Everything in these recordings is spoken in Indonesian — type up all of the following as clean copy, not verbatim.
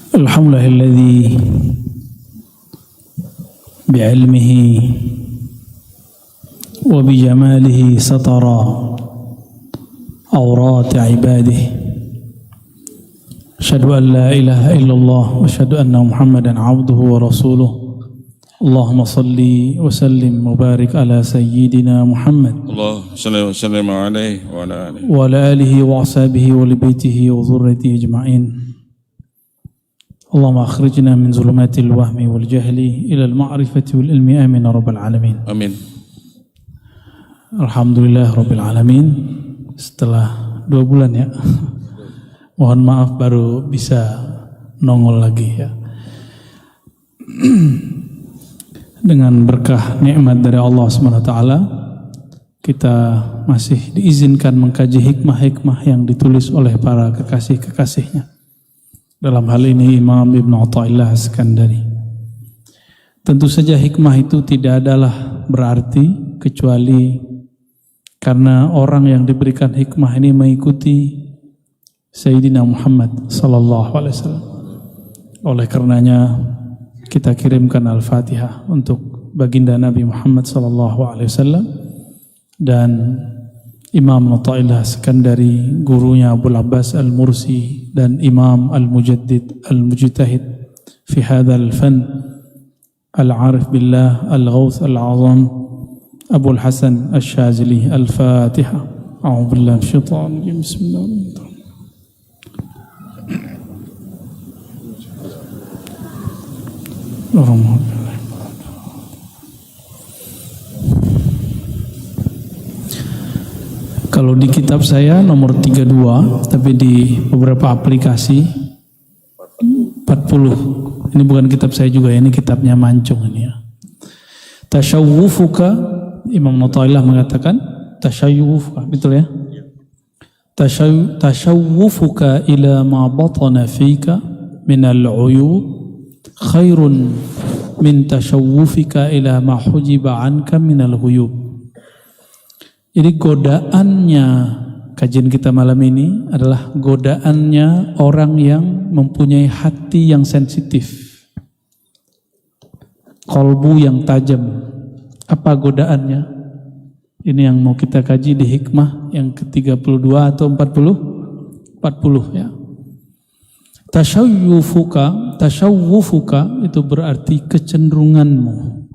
Alhamdulillahilladzi bi'ilmihi wa bijamalihi satara awrat ibadihi. Asyhadu an la ilaha illallah wa asyhadu anna Muhammadan abduhu wa rasuluh. Allahumma salli wa sallim wa barik ala sayyidina Muhammad. Allahumma salli wa sallim alaihi wa ala alihi wa ala alihi wa ashabihi wa li baitihi wa dhurriyyatihi ajma'in. Allahumma akhrijna min zulumatil wahmi wal jahli ila al ma'rifati wal ilmi, amin ya rabbal alamin. Amin. Alhamdulillah rabbil alamin. Setelah 2 bulan ya, mohon maaf baru bisa nongol lagi ya. Dengan berkah nikmat dari Allah SWT, kita masih diizinkan mengkaji hikmah-hikmah yang ditulis oleh para kekasih-kekasihnya. Dalam hal ini Imam Ibn Athaillah As-Sakandari. Tentu saja hikmah itu tidak adalah berarti kecuali karena orang yang diberikan hikmah ini mengikuti Sayyidina Muhammad sallallahu alaihi wasallam. Oleh karenanya kita kirimkan Al-Fatihah untuk baginda Nabi Muhammad sallallahu alaihi wasallam dan Imam Athaillah As-Sakandari, gurunya Abu Abbas Al-Mursi dan Imam Al-Mujaddid Al-Mujtahid fi hadzal fan Al-Arif Billah Al-Ghawth Al-Azam Abu Al-Hasan Al-Shazili. Al-Fatiha. A'udzu billahi minasyaitonir rajim. Bismillahirrahmanirrahim. Kalau di kitab saya nomor 32, tapi di beberapa aplikasi 40. Ini bukan kitab saya juga ya, ini kitabnya Mancung ini ya. Tasyawwufuka, Imam Athaillah mengatakan tasyawwufuka, betul ya? Tasyawwufuka ila ma batana fika min al-uyub khairun min tasyawwufika ila ma hujiba anka min al-ghuyub. Jadi godaannya kajian kita malam ini adalah godaannya orang yang mempunyai hati yang sensitif, kolbu yang tajam. Apa godaannya? Ini yang mau kita kaji di hikmah yang ke-32 atau 40 ya. Tasyawwufuka itu berarti kecenderunganmu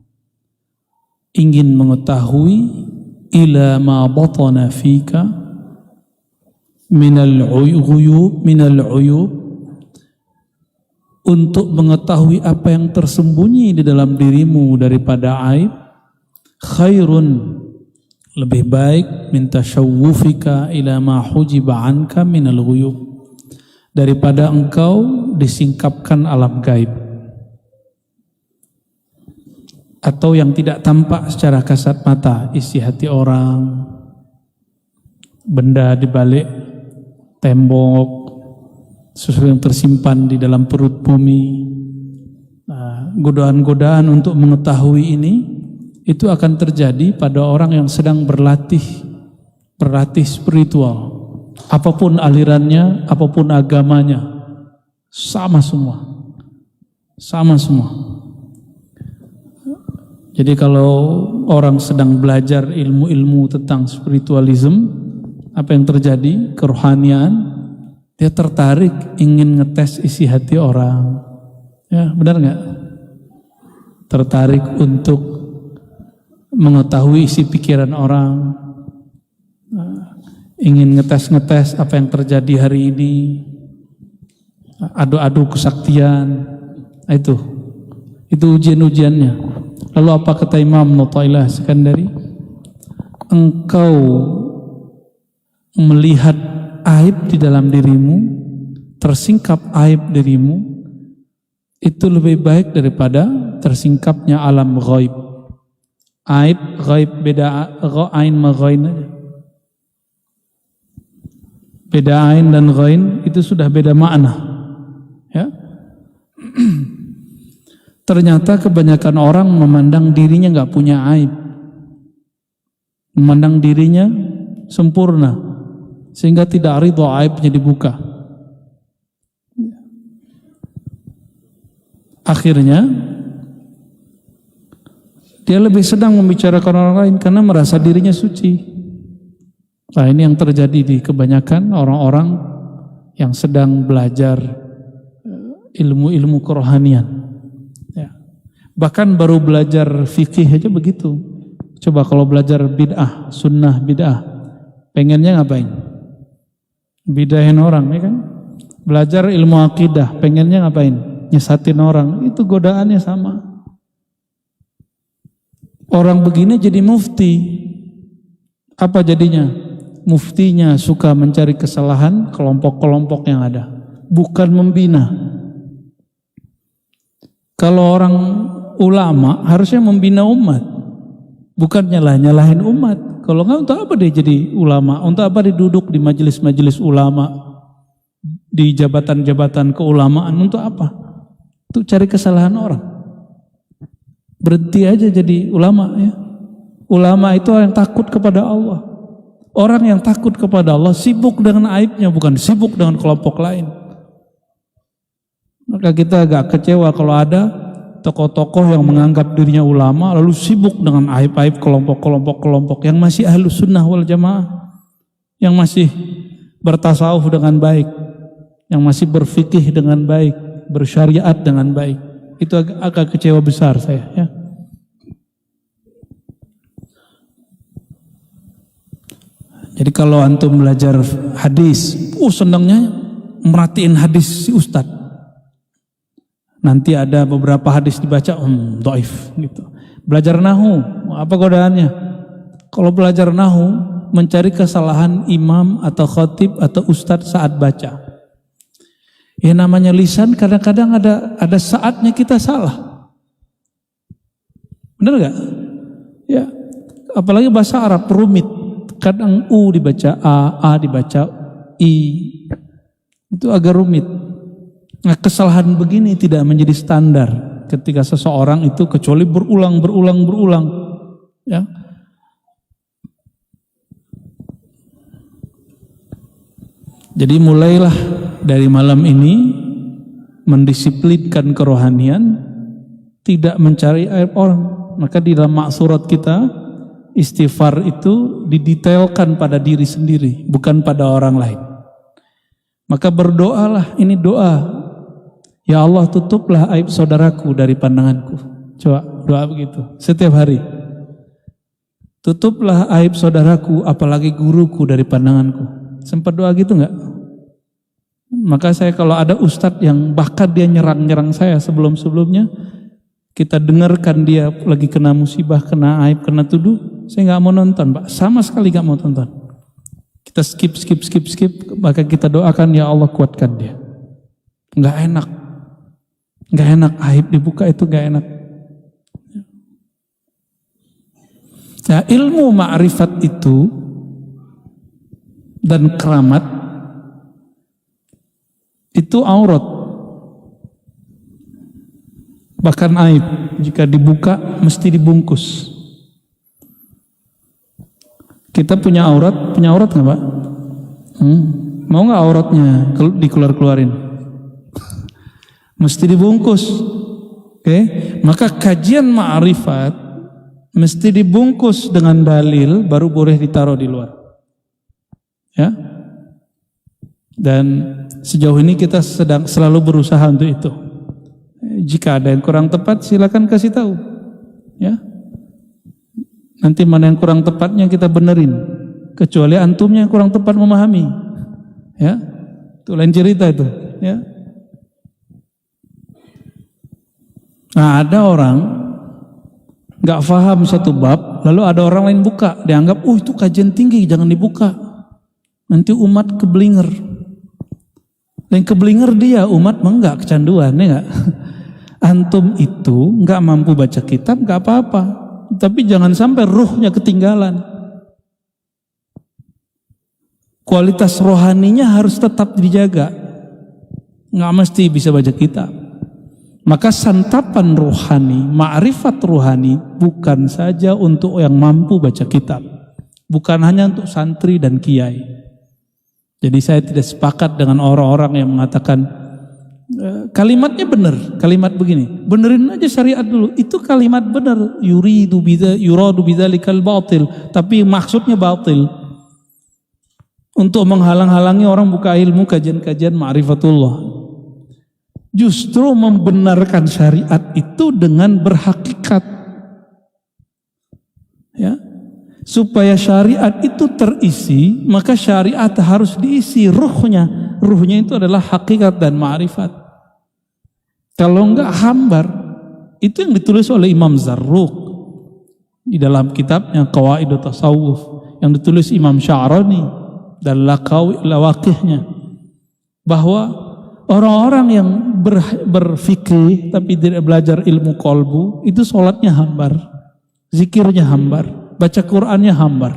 ingin mengetahui ila ma batana fika minal uyub, untuk mengetahui apa yang tersembunyi di dalam dirimu daripada aib, khairun, lebih baik, min tasyawwufika ila ma hujiba anka minal ghuyub, daripada engkau disingkapkan alam gaib atau yang tidak tampak secara kasat mata, isi hati orang, benda di balik tembok, sesuatu yang tersimpan di dalam perut bumi. Nah, godaan-godaan untuk mengetahui ini itu akan terjadi pada orang yang sedang berlatih spiritual. Apapun alirannya, apapun agamanya, sama semua. Jadi kalau orang sedang belajar ilmu-ilmu tentang spiritualism, apa yang terjadi? Kerohanian, dia tertarik ingin ngetes isi hati orang. Ya, benar nggak? Tertarik untuk mengetahui isi pikiran orang, ingin ngetes apa yang terjadi hari ini, adu-adu kesaktian. Itu ujian-ujiannya. Lalu apa kata Imam Athaillah As-Sakandari? Engkau melihat aib di dalam dirimu, tersingkap aib dirimu, itu lebih baik daripada tersingkapnya alam ghaib. Aib, ghaib beda, ain ma ghain. Beda ain dan ghain itu sudah beda makna. Ya. Ternyata kebanyakan orang memandang dirinya nggak punya aib, memandang dirinya sempurna, sehingga tidak ridho aibnya dibuka. akhirnya dia lebih senang membicarakan orang lain karena merasa dirinya suci. Nah, ini yang terjadi di kebanyakan orang-orang yang sedang belajar ilmu-ilmu kerohanian. Ya. Bahkan baru belajar fikih aja begitu. Coba kalau belajar bid'ah, sunnah bid'ah, pengennya ngapain? Bidahin orang, ya kan? Belajar ilmu akidah, pengennya ngapain? Nyesatin orang. Itu godaannya sama. Orang begini jadi mufti. Apa jadinya? Muftinya suka mencari kesalahan kelompok-kelompok yang ada, bukan membina. Kalau orang ulama harusnya membina umat, bukan nyalahin umat. Kalau enggak, untuk apa dia jadi ulama? Untuk apa dia duduk di majelis-majelis ulama, di jabatan-jabatan keulamaan? Untuk apa? Untuk cari kesalahan orang. Berhenti aja jadi ulama, ya. Ulama itu orang yang takut kepada Allah. Orang yang takut kepada Allah sibuk dengan aibnya, bukan sibuk dengan kelompok lain. Maka kita agak kecewa kalau ada tokoh-tokoh yang menganggap dirinya ulama lalu sibuk dengan aib-aib kelompok-kelompok yang masih ahlus sunnah wal jamaah, yang masih bertasawuf dengan baik, yang masih berfikih dengan baik, bersyariat dengan baik. Itu agak kecewa besar saya, ya. Jadi kalau antum belajar hadis, senangnya merhatiin hadis si ustad. Nanti ada beberapa hadis dibaca, dhaif gitu. Belajar nahu, apa godaannya? Kalau belajar nahu, mencari kesalahan imam atau khatib atau ustad saat baca. Ya namanya lisan, kadang-kadang ada saatnya kita salah. Benar gak? Ya, apalagi bahasa Arab rumit. Kadang U dibaca A dibaca I. Itu agak rumit. Nah, kesalahan begini tidak menjadi standar ketika seseorang itu kecuali berulang. Ya. Jadi mulailah dari malam ini mendisiplinkan kerohanian, tidak mencari aib orang. Maka di dalam maksurat kita, istighfar itu didetailkan pada diri sendiri, bukan pada orang lain. Maka berdoalah, ini doa. Ya Allah, tutuplah aib saudaraku dari pandanganku. Coba doa begitu setiap hari. Tutuplah aib saudaraku, apalagi guruku, dari pandanganku. Sempat doa gitu enggak? Maka saya kalau ada ustadz yang bahkan dia nyerang saya sebelum-sebelumnya, kita dengarkan dia lagi kena musibah, kena aib, kena tuduh, saya nggak mau nonton, Pak. Sama sekali nggak mau tonton. Kita skip. Maka kita doakan, ya Allah kuatkan dia. Nggak enak aib dibuka, itu nggak enak. Nah, ilmu ma'rifat itu dan keramat itu aurat. Bahkan aib jika dibuka mesti dibungkus. Kita punya aurat nggak, Pak? Mau nggak auratnya dikeluarin? Mesti dibungkus. Oke? Maka kajian ma'rifat mesti dibungkus dengan dalil, baru boleh ditaruh di luar. Ya? Dan sejauh ini kita sedang selalu berusaha untuk itu. Jika ada yang kurang tepat, silakan kasih tahu. Ya. Nanti mana yang kurang tepatnya kita benerin. Kecuali antumnya yang kurang tepat memahami. Ya. Itu lain cerita itu. Ya. Nah, ada orang nggak paham satu bab, lalu ada orang lain buka, dianggap, itu kajian tinggi, jangan dibuka. Nanti umat keblinger. Yang keblinger dia, umat enggak kecanduan, ya enggak? Antum itu enggak mampu baca kitab, enggak apa-apa. Tapi jangan sampai ruhnya ketinggalan. Kualitas rohaninya harus tetap dijaga. Enggak mesti bisa baca kitab. Maka santapan rohani, ma'rifat rohani bukan saja untuk yang mampu baca kitab. Bukan hanya untuk santri dan kiai. Jadi saya tidak sepakat dengan orang-orang yang mengatakan Kalimatnya benar, kalimat begini, benerin aja syariat dulu. Itu kalimat benar, yuradu bidzalikal batil, tapi maksudnya batil. Untuk menghalang-halangi orang buka ilmu kajian-kajian ma'rifatullah. Justru membenarkan syariat itu dengan berhakikat. Ya. Supaya syariat itu terisi, maka syariat harus diisi ruhnya. Ruhnya itu adalah hakikat dan ma'rifat. Kalau enggak hambar. Itu yang ditulis oleh Imam Zarruq di dalam kitabnya Qawaidut Tasawuf, yang ditulis Imam Sya'rani dan lawaqihnya, bahwa orang-orang yang berfikih tapi tidak belajar ilmu qalbu itu sholatnya hambar, zikirnya hambar, baca Qur'annya hambar,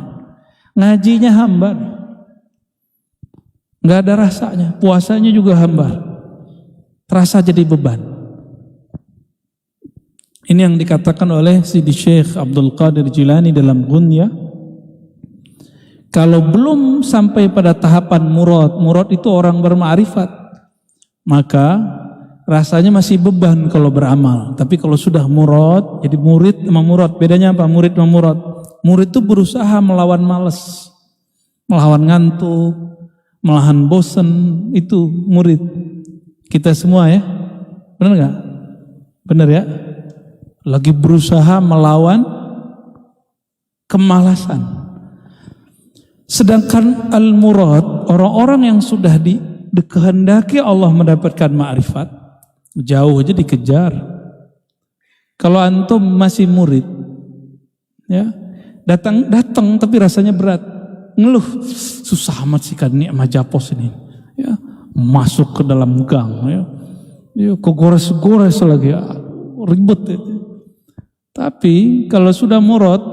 ngajinya hambar, nggak ada rasanya, puasanya juga hambar, terasa jadi beban. Ini yang dikatakan oleh Sidi Syekh Abdul Qadir Jilani dalam Ghunyah. Kalau belum sampai pada tahapan murad itu orang berma'rifat, maka rasanya masih beban kalau beramal. Tapi kalau sudah murad, jadi murid sama murad, bedanya apa? Murid sama murad. Murid itu berusaha melawan malas, melawan ngantuk, melawan bosan, itu murid. Kita semua ya, benar nggak? Benar ya? Lagi berusaha melawan kemalasan. Sedangkan al-murad, orang-orang yang sudah dikehendaki Allah mendapatkan ma'rifat, jauh aja dikejar. Kalau antum masih murid, ya, datang tapi rasanya berat, ngeluh, susah amat sih kan nikmah japos ini, ya, masuk ke dalam gang, ya kok gores-gores lagi, ya, ribet ya. Tapi kalau sudah murad,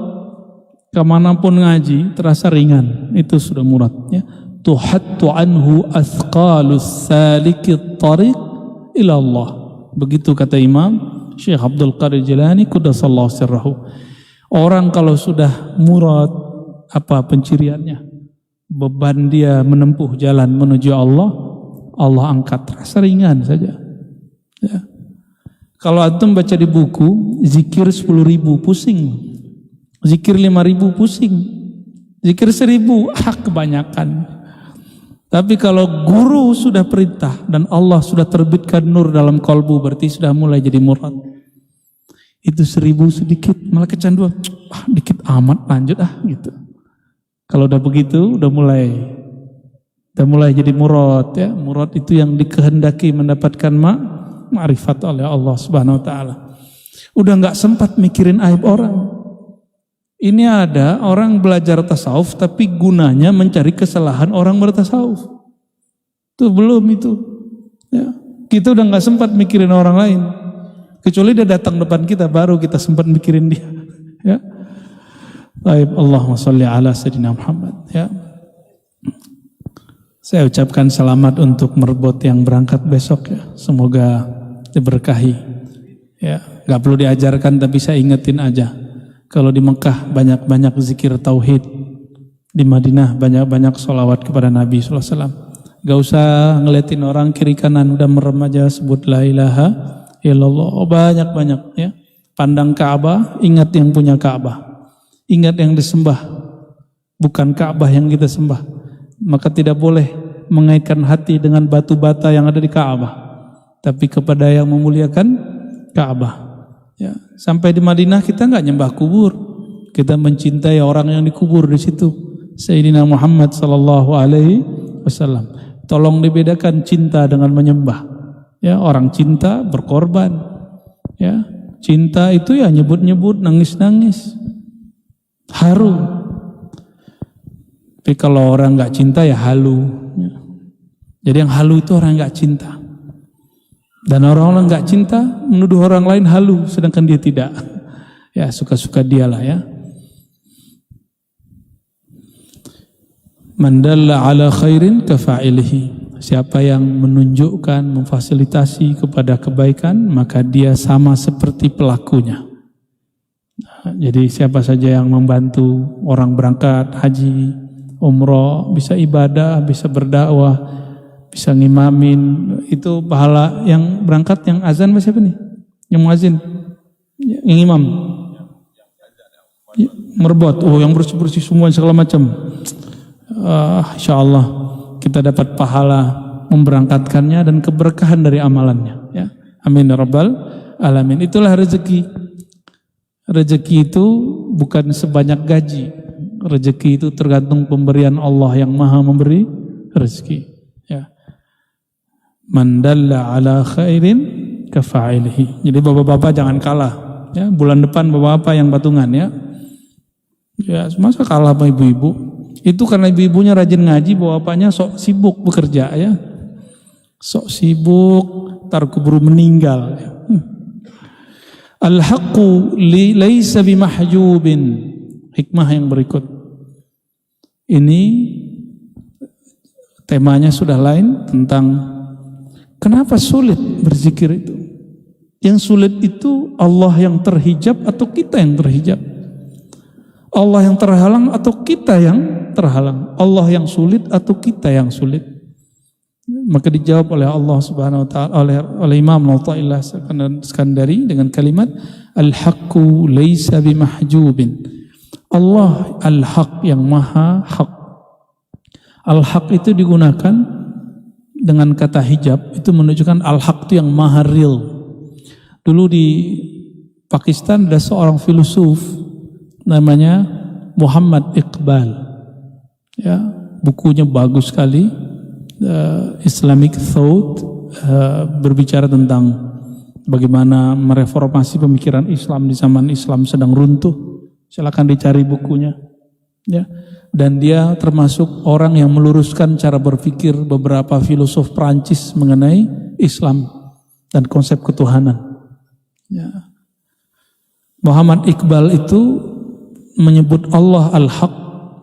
kemanapun ngaji terasa ringan, itu sudah murad, ya. Tuhattu anhu athqalus salikit tariq ila Allah. Begitu kata Imam Syekh Abdul Qadir Jilani quddasallahu sirrahu. Orang kalau sudah murad, apa penciriannya? Beban dia menempuh jalan menuju Allah, Allah angkat, terasa ringan saja, ya. Kalau antum baca di buku, zikir 10.000 pusing, zikir 5.000 pusing, zikir 1.000 kebanyakan. Tapi kalau guru sudah perintah dan Allah sudah terbitkan nur dalam kalbu, berarti sudah mulai jadi murad. Itu 1.000 sedikit, malah kecanduan, dikit amat, lanjut gitu. Kalau udah begitu, udah mulai jadi murad, ya. Murad itu yang dikehendaki mendapatkan ma'rifat oleh Allah Subhanahu wa taala. Udah enggak sempat mikirin aib orang. Ini ada orang belajar tasawuf tapi gunanya mencari kesalahan orang bertasawuf. Itu belum itu. Ya. Kita udah enggak sempat mikirin orang lain. Kecuali dia datang depan kita baru kita sempat mikirin dia. Ya. Baik, Allahumma sholli ala sayyidina Muhammad, ya. Saya ucapkan selamat untuk merbot yang berangkat besok, ya. Semoga diberkahi, ya. Gak perlu diajarkan tapi saya ingetin aja. Kalau di Mekah banyak-banyak zikir tauhid, di Madinah banyak-banyak sholawat kepada Nabi SAW. Gak usah ngeliatin orang kiri kanan, udah merem aja sebut la ilaha illallah. Banyak-banyak, ya. Pandang Ka'bah, ingat yang punya Ka'bah, ingat yang disembah, bukan Ka'bah yang kita sembah. Maka tidak boleh mengaitkan hati dengan batu bata yang ada di Ka'bah, tapi kepada yang memuliakan Ka'bah, ya. Sampai di Madinah kita nggak nyembah kubur, kita mencintai orang yang dikubur di situ, Sayyidina Muhammad sallallahu alaihi wasallam. Tolong dibedakan cinta dengan menyembah, ya. Orang cinta berkorban, ya. Cinta itu ya nyebut-nyebut, nangis-nangis, haru. Tapi kalau orang nggak cinta ya halu, ya. Jadi yang halu itu orang nggak cinta. Dan orang-orang nggak cinta menuduh orang lain halu, sedangkan dia tidak. Ya suka-suka dialah, ya. Man dalla ala khairin kafa'ilihi. Siapa yang menunjukkan, memfasilitasi kepada kebaikan, maka dia sama seperti pelakunya. Nah, jadi siapa saja yang membantu orang berangkat haji, umroh, bisa ibadah, bisa berdakwah, bisa ngimamin. Itu pahala yang berangkat, yang azan siapa nih? Yang muazin, yang imam, merbot. Oh, yang bersih-bersih semua segala macam. Insyaallah kita dapat pahala memberangkatkannya dan keberkahan dari amalannya. Ya, amin ya rabbal alamin. Itulah rezeki. Rezeki itu bukan sebanyak gaji. Rezeki itu tergantung pemberian Allah yang maha memberi rezeki. Ya. Man dalla ala khairin kafa'ilihi. Jadi bapak-bapak jangan kalah. Ya, bulan depan bapak-bapak yang patungan ya. Ya, masa kalah sama ibu-ibu? Itu karena ibu-ibunya rajin ngaji, bapaknya sok sibuk bekerja ya. Sok sibuk, tar keburu meninggal. Ya. Al-haqqu laisa bimahjubin. Hikmah yang berikut. Ini temanya sudah lain, tentang kenapa sulit berzikir itu. Yang sulit itu Allah yang terhijab atau kita yang terhijab? Allah yang terhalang atau kita yang terhalang? Allah yang sulit atau kita yang sulit? Maka dijawab oleh Allah Subhanahu wa taala, oleh Imam Athaillah Skandari dengan kalimat al-haqqu laisa bimahjubin. Allah al-haq, yang maha hak. Al-haq itu digunakan dengan kata hijab, itu menunjukkan al-haq itu yang maha real. Dulu di Pakistan ada seorang filosof namanya Muhammad Iqbal. Ya, bukunya bagus sekali. Islamic Thought, berbicara tentang bagaimana mereformasi pemikiran Islam di zaman Islam sedang runtuh. Silakan dicari bukunya. Ya. Dan dia termasuk orang yang meluruskan cara berpikir beberapa filosof Prancis mengenai Islam dan konsep ketuhanan. Ya. Muhammad Iqbal itu menyebut Allah al-haq,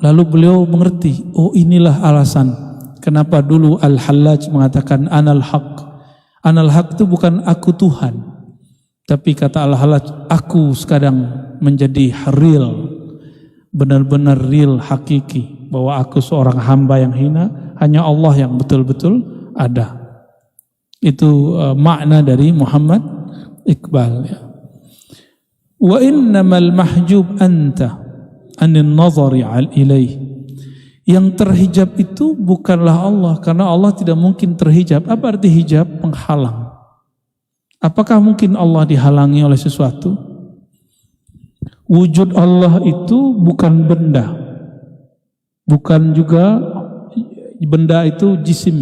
lalu beliau mengerti, oh inilah alasan kenapa dulu Al-Hallaj mengatakan anal haq. Anal haq itu bukan aku Tuhan, tapi kata Al-Hallaj, aku sekarang menjadi real, benar-benar real, hakiki, bahwa aku seorang hamba yang hina, hanya Allah yang betul-betul ada. Itu makna dari Muhammad Iqbal. Ya. Wa innamal mahjub anta anin nazari ilaih. Yang terhijab itu bukanlah Allah, karena Allah tidak mungkin terhijab. Apa arti hijab? Penghalang. Apakah mungkin Allah dihalangi oleh sesuatu? Wujud Allah itu bukan benda, bukan juga benda itu jisim.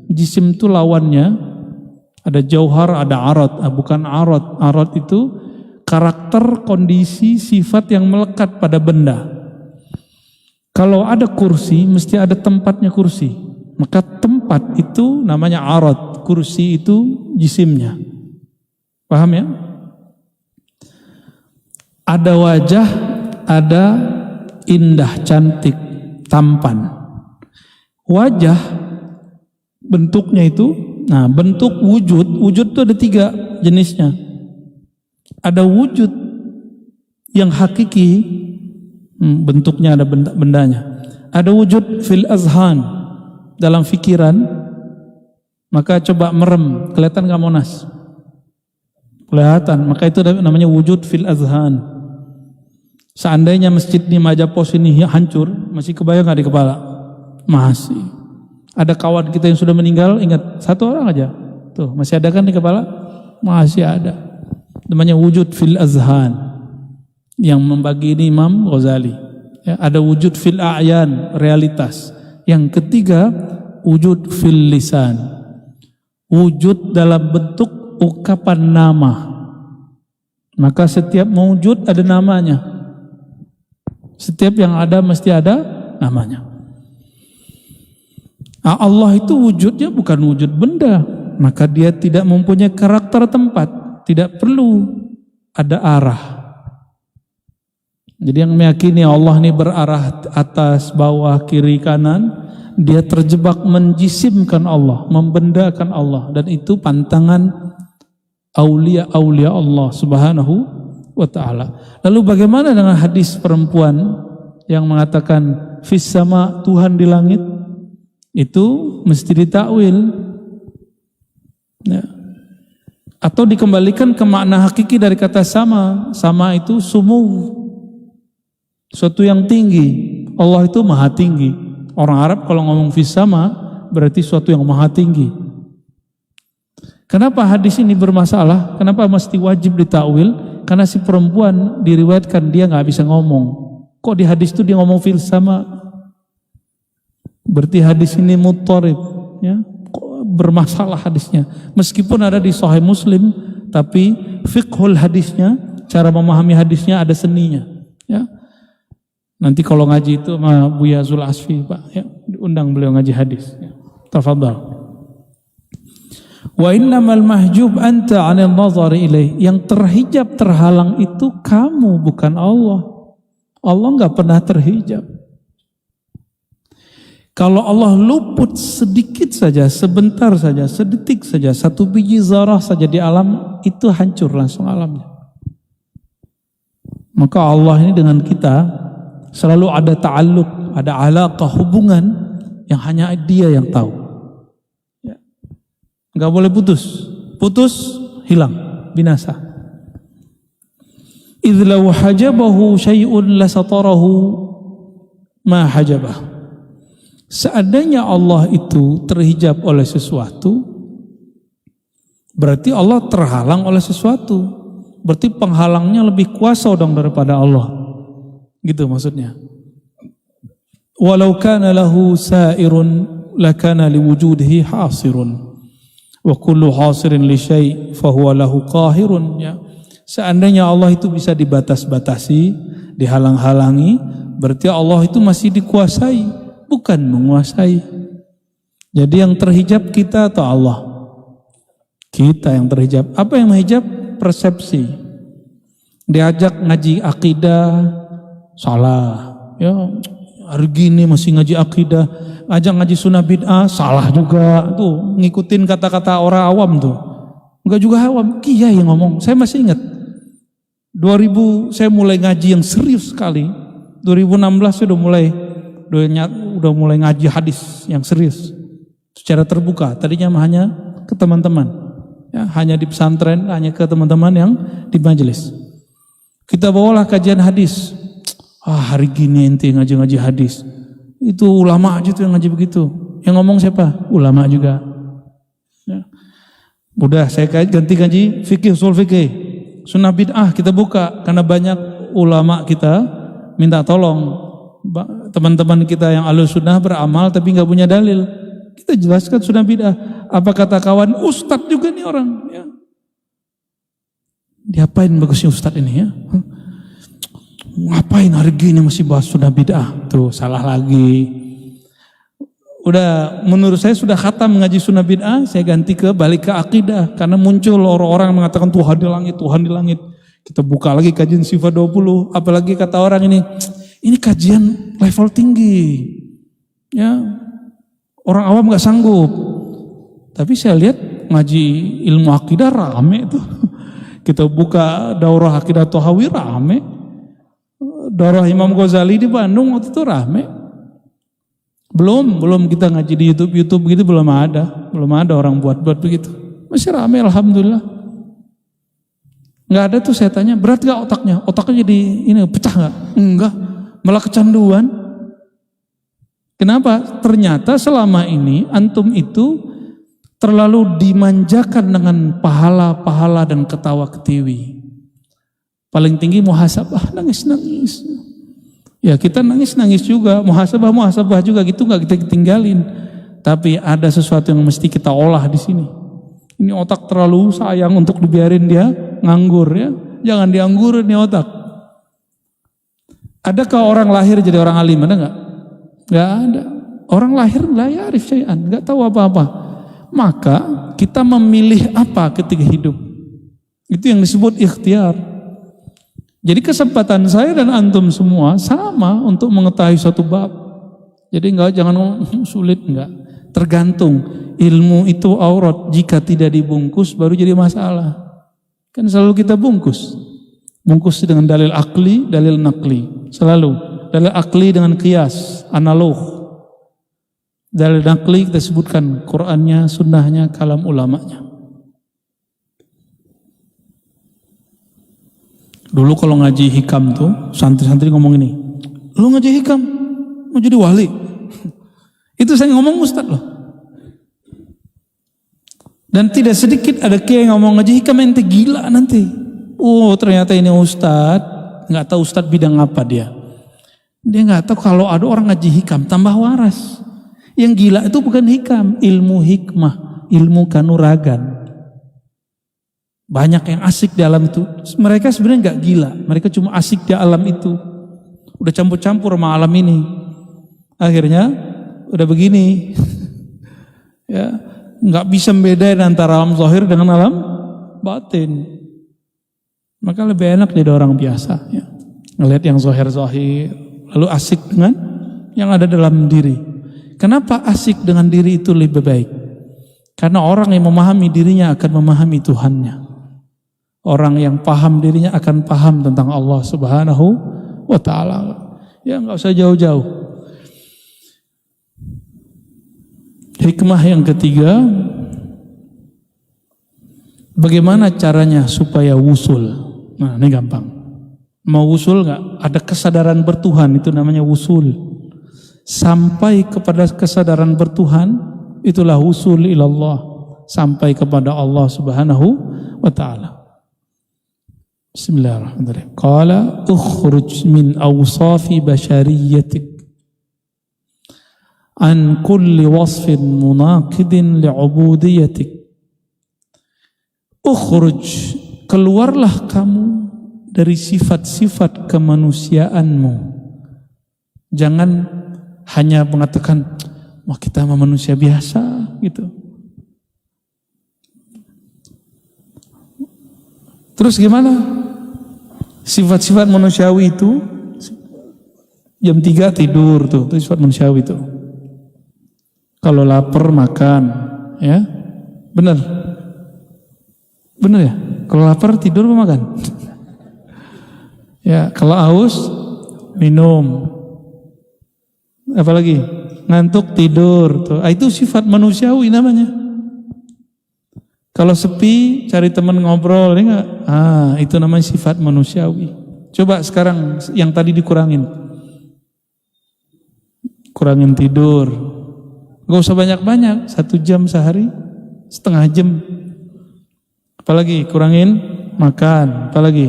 Jisim itu lawannya, ada jauhar, ada arad. Bukan arad. Arad itu karakter, kondisi, sifat yang melekat pada benda. Kalau ada kursi, mesti ada tempatnya kursi. Maka tempat itu namanya arad, kursi itu jisimnya. Paham ya? Ada wajah, ada indah, cantik, tampan. Wajah, bentuknya itu, nah bentuk wujud itu ada 3 jenisnya. Ada wujud yang hakiki, bentuknya ada bendanya. Ada wujud fil azhan, dalam fikiran. Maka coba merem, kelihatan gak Monas? Kelihatan, maka itu namanya wujud fil azhan. Seandainya masjid di Majapos ini hancur, masih kebayang gak di kepala? Masih. Ada kawan kita yang sudah meninggal, ingat 1 orang aja, tuh masih ada kan di kepala? Masih ada. Namanya wujud fil azhan. Yang membagi ini Imam Ghazali. Ya, ada wujud fil a'yan, realitas. Yang ketiga, wujud fil lisan. Wujud dalam bentuk ungkapan nama. Maka setiap wujud ada namanya. Setiap yang ada mesti ada namanya. Nah, Allah itu wujudnya bukan wujud benda. Maka dia tidak mempunyai karakter tempat. Tidak perlu ada arah. Jadi yang meyakini Allah ini berarah atas, bawah, kiri, kanan, dia terjebak menjisimkan Allah, membendakan Allah, dan itu pantangan aulia-aulia Allah Subhanahu wa taala. Lalu bagaimana dengan hadis perempuan yang mengatakan fis sama, Tuhan di langit? Itu mesti ditakwil. Ya. Atau dikembalikan ke makna hakiki dari kata sama. Sama itu sumuw, suatu yang tinggi. Allah itu maha tinggi. Orang Arab kalau ngomong fis sama berarti suatu yang maha tinggi. Kenapa hadis ini bermasalah? Kenapa mesti wajib ditakwil? Karena si perempuan diriwayatkan dia nggak bisa ngomong. Kok di hadis itu dia ngomong fil sama? Berarti hadis ini muttarib, ya. Kok bermasalah hadisnya? Meskipun ada di Sahih Muslim, tapi fiqhul hadisnya, cara memahami hadisnya ada seninya, ya. Nanti kalau ngaji itu sama Buya Zul Asfi, Pak, ya, diundang beliau ngaji hadis. Ya. Tafadhal. Wa innamal mahjub anta 'anil nazari ilaih. Yang terhijab, terhalang itu kamu, bukan Allah. Allah enggak pernah terhijab. Kalau Allah luput sedikit saja, sebentar saja, sedetik saja, satu biji zarah saja di alam, itu hancur langsung alamnya. Maka Allah ini dengan kita selalu ada ta'alluq, ada alaqah, hubungan yang hanya Dia yang tahu. Ya. Enggak boleh putus. Putus, hilang, binasa. Idz law hajabahu syai'un lasatarahu ma hajabah. Seandainya Allah itu terhijab oleh sesuatu, berarti Allah terhalang oleh sesuatu. Berarti penghalangnya lebih kuasa dong daripada Allah. Gitu maksudnya. Walau kana lahu sa'irun lakana liwujudihi hasirun. Wa kullu hasirin li syai' fahuwa lahu qahirun, ya. Seandainya Allah itu bisa dibatas-batasi, dihalang-halangi, berarti Allah itu masih dikuasai, bukan menguasai. Jadi yang terhijab kita atau Allah? Kita yang terhijab. Apa yang menghijab? Persepsi. Diajak ngaji akidah, salah. Ya, hari gini masih ngaji akidah, ngajak ngaji sunnah bid'ah, salah juga. Tuh, ngikutin kata-kata orang awam tuh. Enggak juga awam, kiai yang ngomong. Saya masih ingat 2000 saya mulai ngaji yang serius sekali. 2016 saya udah mulai ngaji hadis yang serius secara terbuka. Tadinya hanya ke teman-teman, ya, hanya di pesantren, hanya ke teman-teman yang di majelis. Kita bawalah kajian hadis. Hari gini ente ngaji hadis. Itu ulama aja tuh yang ngaji begitu. Yang ngomong siapa? Ulama juga. Ya. Udah saya ganti ngaji fikih, usul fikih. Sunnah bid'ah kita buka karena banyak ulama kita minta tolong. Teman-teman kita yang ahlus sunnah beramal tapi nggak punya dalil. Kita jelaskan sunnah bid'ah. Apa kata kawan? Ustadz juga nih orang. Ya. Diapain bagusnya ustadz ini ya? Ngapain hari gini masih bahas sunnah bid'ah? Tuh salah lagi. Udah menurut saya sudah khatam mengaji sunnah bid'ah, saya ganti balik ke akidah karena muncul orang-orang mengatakan Tuhan di langit, Tuhan di langit. Kita buka lagi kajian sifat 20, apalagi kata orang ini kajian level tinggi. Ya. Orang awam enggak sanggup. Tapi saya lihat ngaji ilmu akidah rame tuh. Kita buka daurah akidah Tohawi rame. Daurah Imam Ghazali di Bandung waktu itu rame. Belum kita ngaji di YouTube gitu belum ada orang buat begitu. Masih ramai alhamdulillah. Nggak ada tuh saya tanya, berat nggak otaknya? Otaknya jadi pecah nggak? Enggak, malah kecanduan. Kenapa? Ternyata selama ini antum itu terlalu dimanjakan dengan pahala-pahala dan ketawa ketiwi. Paling tinggi muhasabah, nangis-nangis. Ya kita nangis-nangis juga, muhasabah juga gitu nggak kita tinggalin. Tapi ada sesuatu yang mesti kita olah di sini. Ini otak terlalu sayang untuk dibiarin dia nganggur ya. Jangan dianggurin nih otak. Adakah orang lahir jadi orang alim? Ada nggak? Nggak ada. Orang lahir la ya'rif syai'an, nggak tahu apa-apa. Maka kita memilih apa ketika hidup. Itu yang disebut ikhtiar. Jadi kesempatan saya dan antum semua sama untuk mengetahui suatu bab. Jadi jangan ngomong sulit, enggak. Tergantung. Ilmu itu aurat, jika tidak dibungkus baru jadi masalah. Kan selalu kita bungkus. Bungkus dengan dalil akli, dalil nakli. Selalu. Dalil akli dengan qiyas, analog. Dalil nakli kita sebutkan Qur'annya, sunnahnya, kalam ulamanya. Dulu kalau ngaji hikam tuh, santri-santri ngomong ini, lu ngaji hikam, mau jadi wali. Itu saya ngomong ustad loh. Dan tidak sedikit ada kiai yang ngomong ngaji hikam ente gila nanti. Oh ternyata ini ustad, nggak tahu ustad bidang apa dia. Dia nggak tahu kalau ada orang ngaji hikam tambah waras. Yang gila itu bukan hikam, ilmu hikmah, ilmu kanuragan. Banyak yang asik di alam itu. Mereka sebenarnya nggak gila, mereka cuma asik di alam itu. Udah campur-campur sama alam ini. Akhirnya udah begini. Ya, nggak bisa membedain antara alam zahir dengan alam batin. Maka lebih enak jadi orang biasa. Ya. Ngelihat yang zahir-zahir, lalu asik dengan yang ada dalam diri. Kenapa asik dengan diri itu lebih baik? Karena orang yang memahami dirinya akan memahami Tuhannya. Orang yang paham dirinya akan paham tentang Allah Subhanahu wa ta'ala. Ya nggak usah jauh-jauh. Hikmah yang ketiga, bagaimana caranya supaya wusul? Nah ini gampang. Mau wusul nggak? Ada kesadaran bertuhan, itu namanya wusul. Sampai kepada kesadaran bertuhan, itulah wusul ilallah. Sampai kepada Allah Subhanahu wa ta'ala. Bismillahirrahmanirrahim. Qala ukhruj min awsafi basyariyatik an kulli wasfin munaqidin li'ubudiyatik. Ukhruj, keluarlah kamu dari sifat-sifat kemanusiaanmu. Jangan hanya mengatakan, wah kita manusia biasa gitu. Terus gimana? Sifat-sifat manusiawi itu jam 3 tidur tuh, itu sifat manusiawi itu. Kalau lapar makan, ya. Benar. Benar ya? Kalau lapar tidur apa makan? Ya, kalau haus minum. Apalagi ngantuk tidur tuh. Itu sifat manusiawi namanya. Kalau sepi cari teman ngobrol, ya enggak? Itu namanya sifat manusiawi. Coba sekarang yang tadi dikurangin. Kurangin tidur. Gak usah banyak-banyak, 1 jam sehari, setengah jam. Apalagi kurangin makan, apalagi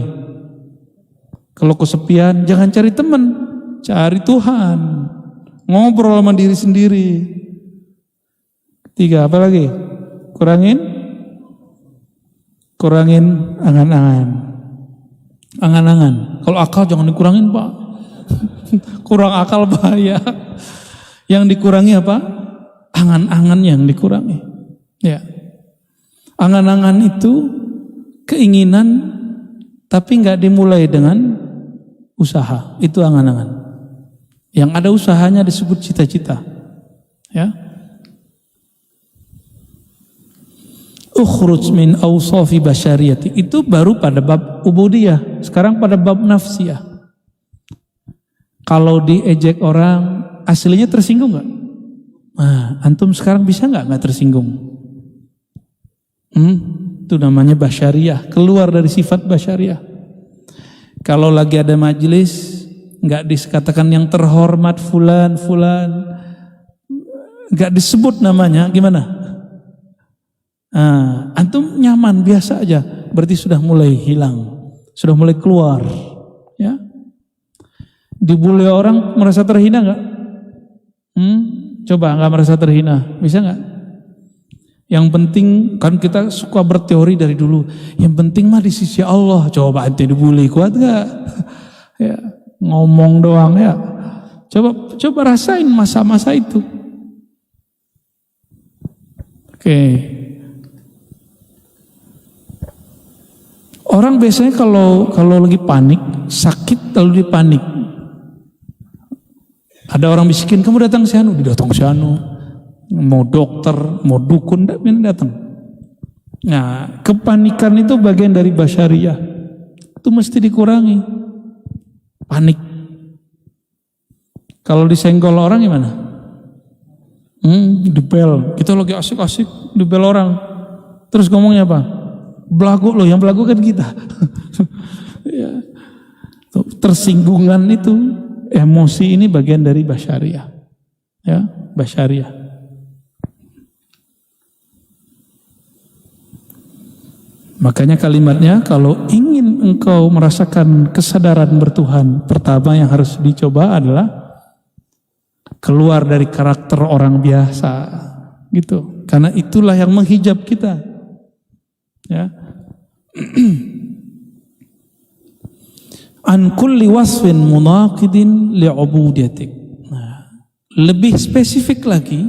kalau kesepian jangan cari teman, cari Tuhan. Ngobrol sama diri sendiri. 3, apalagi kurangin angan-angan. Angan-angan. Kalau akal jangan dikurangin, Pak. Kurang akal bahaya. Yang dikurangi apa? Angan-angan yang dikurangi. Ya. Angan-angan itu keinginan tapi nggak dimulai dengan usaha. Itu angan-angan. Yang ada usahanya disebut cita-cita. Ya. Ukhruj min awsafi basyariyati, itu baru pada bab ubudiyah. Sekarang pada bab nafsiyah. Kalau diejek orang aslinya tersinggung nggak? Nah, antum sekarang bisa nggak tersinggung? Itu namanya basyariyah, keluar dari sifat basyariyah. Kalau lagi ada majelis nggak dikatakan yang terhormat fulan, nggak disebut namanya, gimana? Antum nyaman biasa aja, berarti sudah mulai hilang, sudah mulai keluar, ya. Dibully orang merasa terhina nggak? Coba nggak merasa terhina, bisa nggak? Yang penting kan kita suka berteori dari dulu. Yang penting mah di sisi Allah. Coba ente dibully kuat nggak? Ya, ngomong doang ya. Coba rasain masa-masa itu. Oke. Orang biasanya kalau lagi panik, sakit lalu dia panik. Ada orang bisikin, kamu datang ke sana, datang ke sana. Mau dokter, mau dukun, datang. Nah, kepanikan itu bagian dari basyariyah. Itu mesti dikurangi. Panik. Kalau disenggol orang gimana? Dibel. Kita lagi asik-asik dibel orang. Terus ngomongnya apa? Belagu loh, yang belagu kan kita. Ya. ketersinggungan itu, emosi ini bagian dari basyariah. Ya, basyariah. Makanya kalimatnya, kalau ingin engkau merasakan kesadaran bertuhan, pertama yang harus dicoba adalah keluar dari karakter orang biasa, gitu. Karena itulah yang menghijab kita. Ya. An kulli wasfin munaqidin li'ubudiyatik. Nah, lebih spesifik lagi,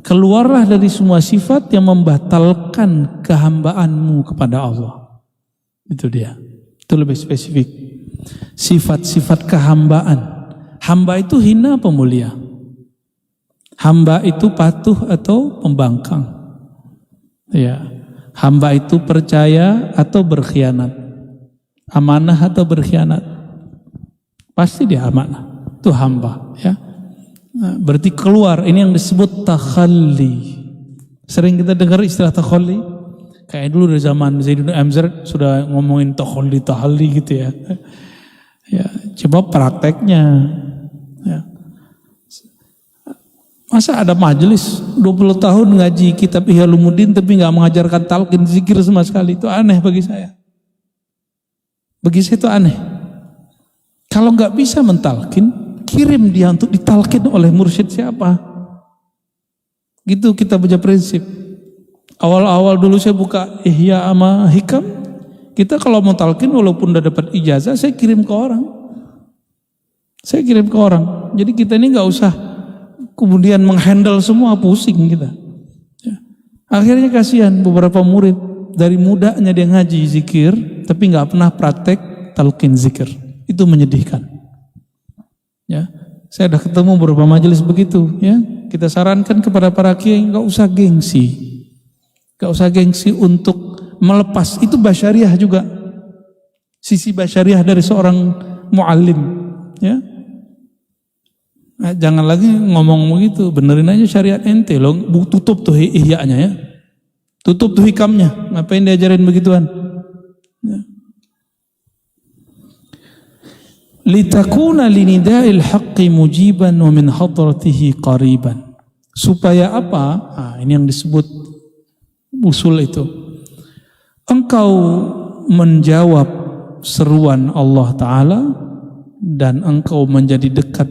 keluarlah dari semua sifat yang membatalkan kehambaanmu kepada Allah. Itu dia. Itu lebih spesifik. Sifat-sifat kehambaan. Hamba itu hina apa mulia? Hamba itu patuh atau pembangkang? Ya. Hamba itu percaya atau berkhianat? Amanah atau berkhianat? Pasti dia amanah. Itu hamba, ya. Nah, berarti keluar, ini yang disebut takhalli. Sering kita dengar istilah takhalli. Kayak dulu dari zaman Zaidun Amzar sudah ngomongin takhalli gitu ya. Ya, coba prakteknya. Ya. Masa ada majelis 20 tahun ngaji kitab Ihya Ulumuddin tapi nggak mengajarkan talqin zikir sama sekali? Itu aneh bagi saya. Bagi saya itu aneh. Kalau nggak bisa mentalkin, kirim dia untuk ditalkin oleh mursyid siapa. Gitu kita punya prinsip. Awal-awal dulu saya buka Ihya sama Hikam, kita kalau mau talkin walaupun udah dapat ijazah, saya kirim ke orang. Jadi kita ini nggak usah kemudian menghandle semua, pusing kita. Ya. Akhirnya kasihan beberapa murid dari mudanya dia ngaji zikir, tapi nggak pernah praktek talqin zikir. Itu menyedihkan. Ya, saya sudah ketemu beberapa majelis begitu. Ya, kita sarankan kepada para kiai nggak usah gengsi untuk melepas. Itu basyariah juga. Sisi basyariah dari seorang muallim. Ya. Nah, jangan lagi ngomong begitu, benerin aja syariat ente loh, tutup tuh ihya'nya ya. Tutup tuh hikamnya, ngapain diajarin begituan? Ya. Litakuna linida'il haqqi mujiban wa min hadratihi qariban. Supaya apa? Nah, ini yang disebut usul itu. Engkau menjawab seruan Allah Ta'ala dan engkau menjadi dekat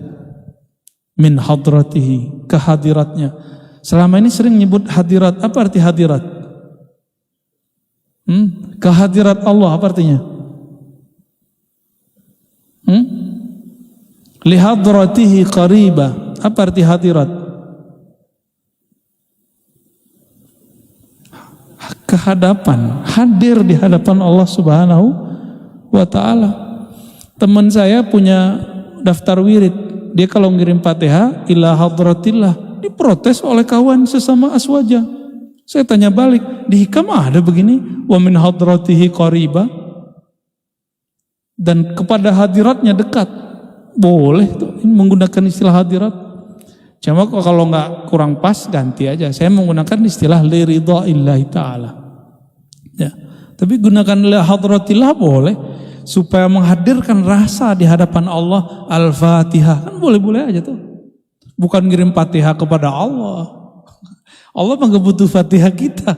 min hadratihi, kehadiratnya. Selama ini sering nyebut hadirat. Apa arti hadirat? Kehadirat Allah apa artinya? Lihadratihi qariba. Apa arti hadirat? Kehadapan, hadir di hadapan Allah Subhanahu wa ta'ala. Teman saya punya daftar wirid. Dia kalau ngirim Fatihah ila hadratillah, diprotes oleh kawan sesama aswaja. Saya tanya balik, di hikam ada begini, wa min hadratihi qariba, dan kepada hadiratnya dekat. Boleh tuh menggunakan istilah hadirat. Cuma kalau nggak kurang pas ganti aja. Saya menggunakan istilah li ridhaillahi ta'ala. Ya. Tapi gunakan li hadratillah boleh, supaya menghadirkan rasa di hadapan Allah. Al-Fatihah kan boleh-boleh aja tuh. Bukan ngirim Fatihah kepada Allah. Allah mah nggak butuh Fatihah kita.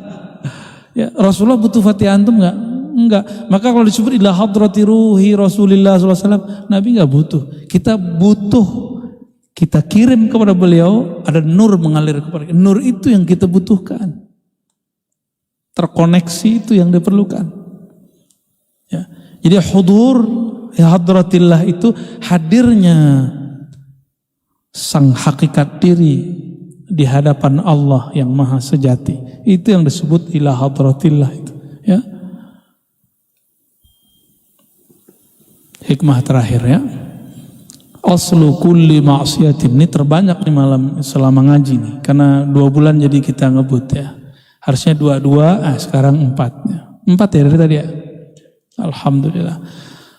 Ya, Rasulullah butuh Fatihah antum nggak? Enggak. Maka kalau disebut ila hadrati ruhi Rasulullah SAW, Nabi nggak butuh. Kita butuh. Kita kirim kepada beliau, ada nur mengalir kepada kita. Nur itu yang kita butuhkan. Terkoneksi itu yang diperlukan. Ya. Jadi hudur ya hadratillah itu hadirnya sang hakikat diri di hadapan Allah yang maha sejati. Itu yang disebut ila hadratillah itu. Ya. Hikmah terakhir ya. Aslu kulli ma'siyatin. Ini terbanyak di malam selama ngaji nih. Karena 2 bulan jadi kita ngebut ya. Harusnya 2, sekarang 4. 4 ya dari tadi ya. Alhamdulillah.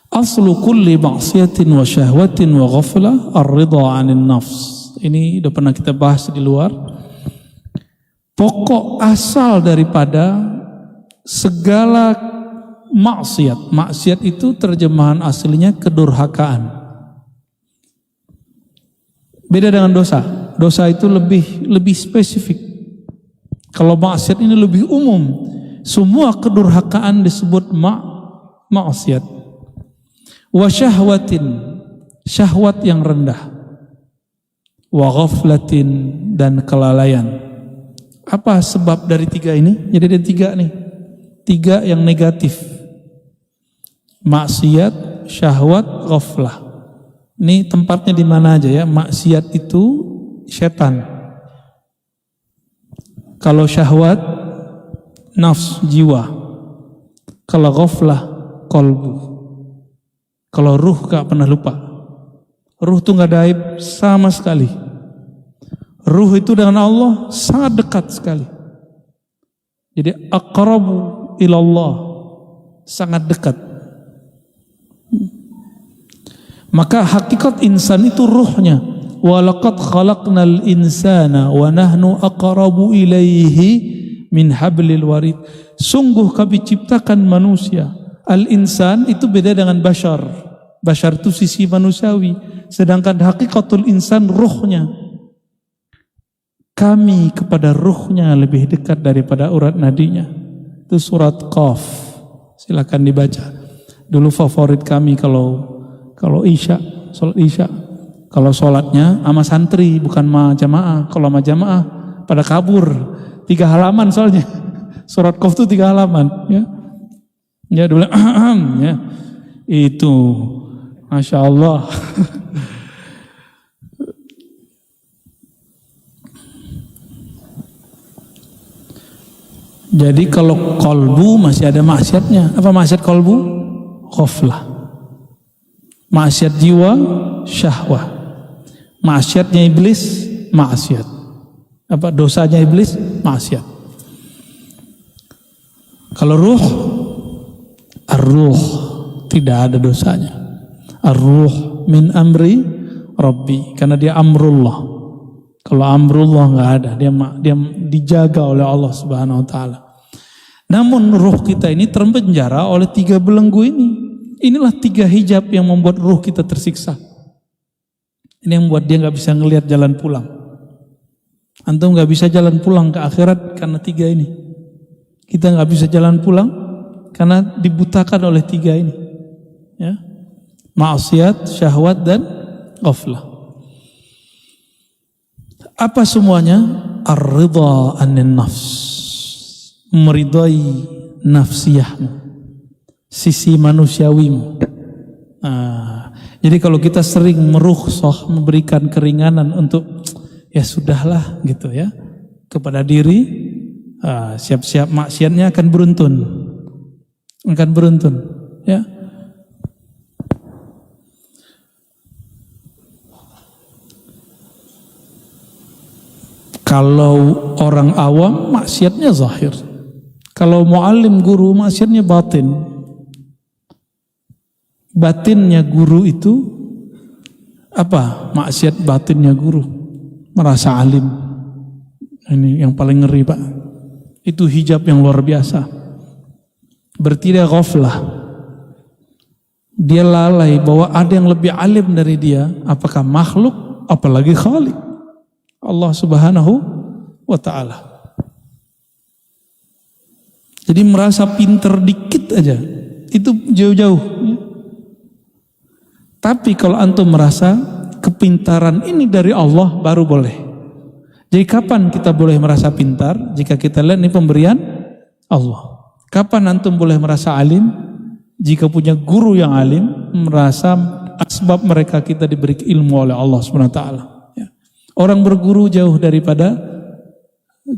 Aslu kulli ma'siyatin wa syahwatin wa ghaflah ar-ridha 'anil nafs. Ini udah pernah kita bahas di luar. Pokok asal daripada segala maksiat. Maksiat itu terjemahan aslinya kedurhakaan. Beda dengan dosa. Dosa itu lebih spesifik. Kalau maksiat ini lebih umum. Semua kedurhakaan disebut maksiat. Wa syahwatin, syahwat yang rendah. Wa ghaflatin, dan kelalaian. Apa sebab dari tiga ini? Jadi ada tiga nih. Tiga yang negatif. Maksiat, syahwat, ghaflah. Ini tempatnya di mana aja ya? Maksiat itu setan. Kalau syahwat, nafs, jiwa. Kalau ghaflah, kolbu. Kalau ruh gak pernah lupa. Ruh itu gak ada aib sama sekali. Ruh itu dengan Allah sangat dekat sekali. Jadi aqrabu ilallah, sangat dekat. Maka hakikat insan itu ruhnya. Walaqad khalaqnal insana wa nahnu aqrabu ilaihi min hablil warid. Sungguh kami ciptakan manusia. Al-insan itu beda dengan bashar. Bashar itu sisi manusiawi. Sedangkan hakikatul insan ruhnya. Kami kepada ruhnya lebih dekat daripada urat nadinya. Itu surat Qaf. Silakan dibaca. Dulu favorit kami kalau isya, sholat isya. Kalau sholatnya sama santri, bukan sama jamaah. Kalau sama jamaah pada kabur. 3 halaman soalnya. Surat Qaf itu 3 halaman. Ya dulu. Ya. Itu. Masya Allah. Jadi kalau kolbu masih ada maksiatnya. Apa maksiat kolbu? Ghaflah. Maksiat jiwa, syahwah. Maksiatnya iblis, maksiat. Apa dosanya iblis? Maksiat. Kalau ruh, ar-ruh, tidak ada dosanya. Ar-ruh min amri Rabbi, karena dia amrullah. Kalau amrullah nggak ada, dia dijaga oleh Allah Subhanahu Wa Taala. Namun ruh kita ini terpenjara oleh 3 belenggu ini. Inilah 3 hijab yang membuat ruh kita tersiksa. Ini yang membuat dia nggak bisa ngelihat jalan pulang. Antum nggak bisa jalan pulang ke akhirat karena 3 ini. Kita nggak bisa jalan pulang karena dibutakan oleh 3 ini. Ya, maksiat, syahwat, dan ghaflah. Apa semuanya? Ar-ridha anin nafs. Meridai nafsiyahmu. Sisi manusiawimu. Jadi kalau kita sering merukhsah, memberikan keringanan untuk ya sudahlah gitu ya kepada diri, siap-siap maksiatnya akan beruntun ya. Kalau orang awam maksiatnya zahir, kalau muallim guru maksiatnya batin. Batinnya guru itu apa? Maksiat batinnya guru, merasa alim. Ini yang paling ngeri Pak. Itu hijab yang luar biasa. Berarti dia ghaflah. Dia lalai bahwa ada yang lebih alim dari dia. Apakah makhluk, apalagi khalik, Allah Subhanahu Wa Ta'ala. Jadi merasa pinter dikit aja, itu jauh-jauh. Tapi kalau antum merasa kepintaran ini dari Allah, baru boleh. Jadi kapan kita boleh merasa pintar? Jika kita lihat ini pemberian Allah. Kapan antum boleh merasa alim? Jika punya guru yang alim, merasa sebab mereka kita diberi ilmu oleh Allah SWT. Ya. Orang berguru jauh daripada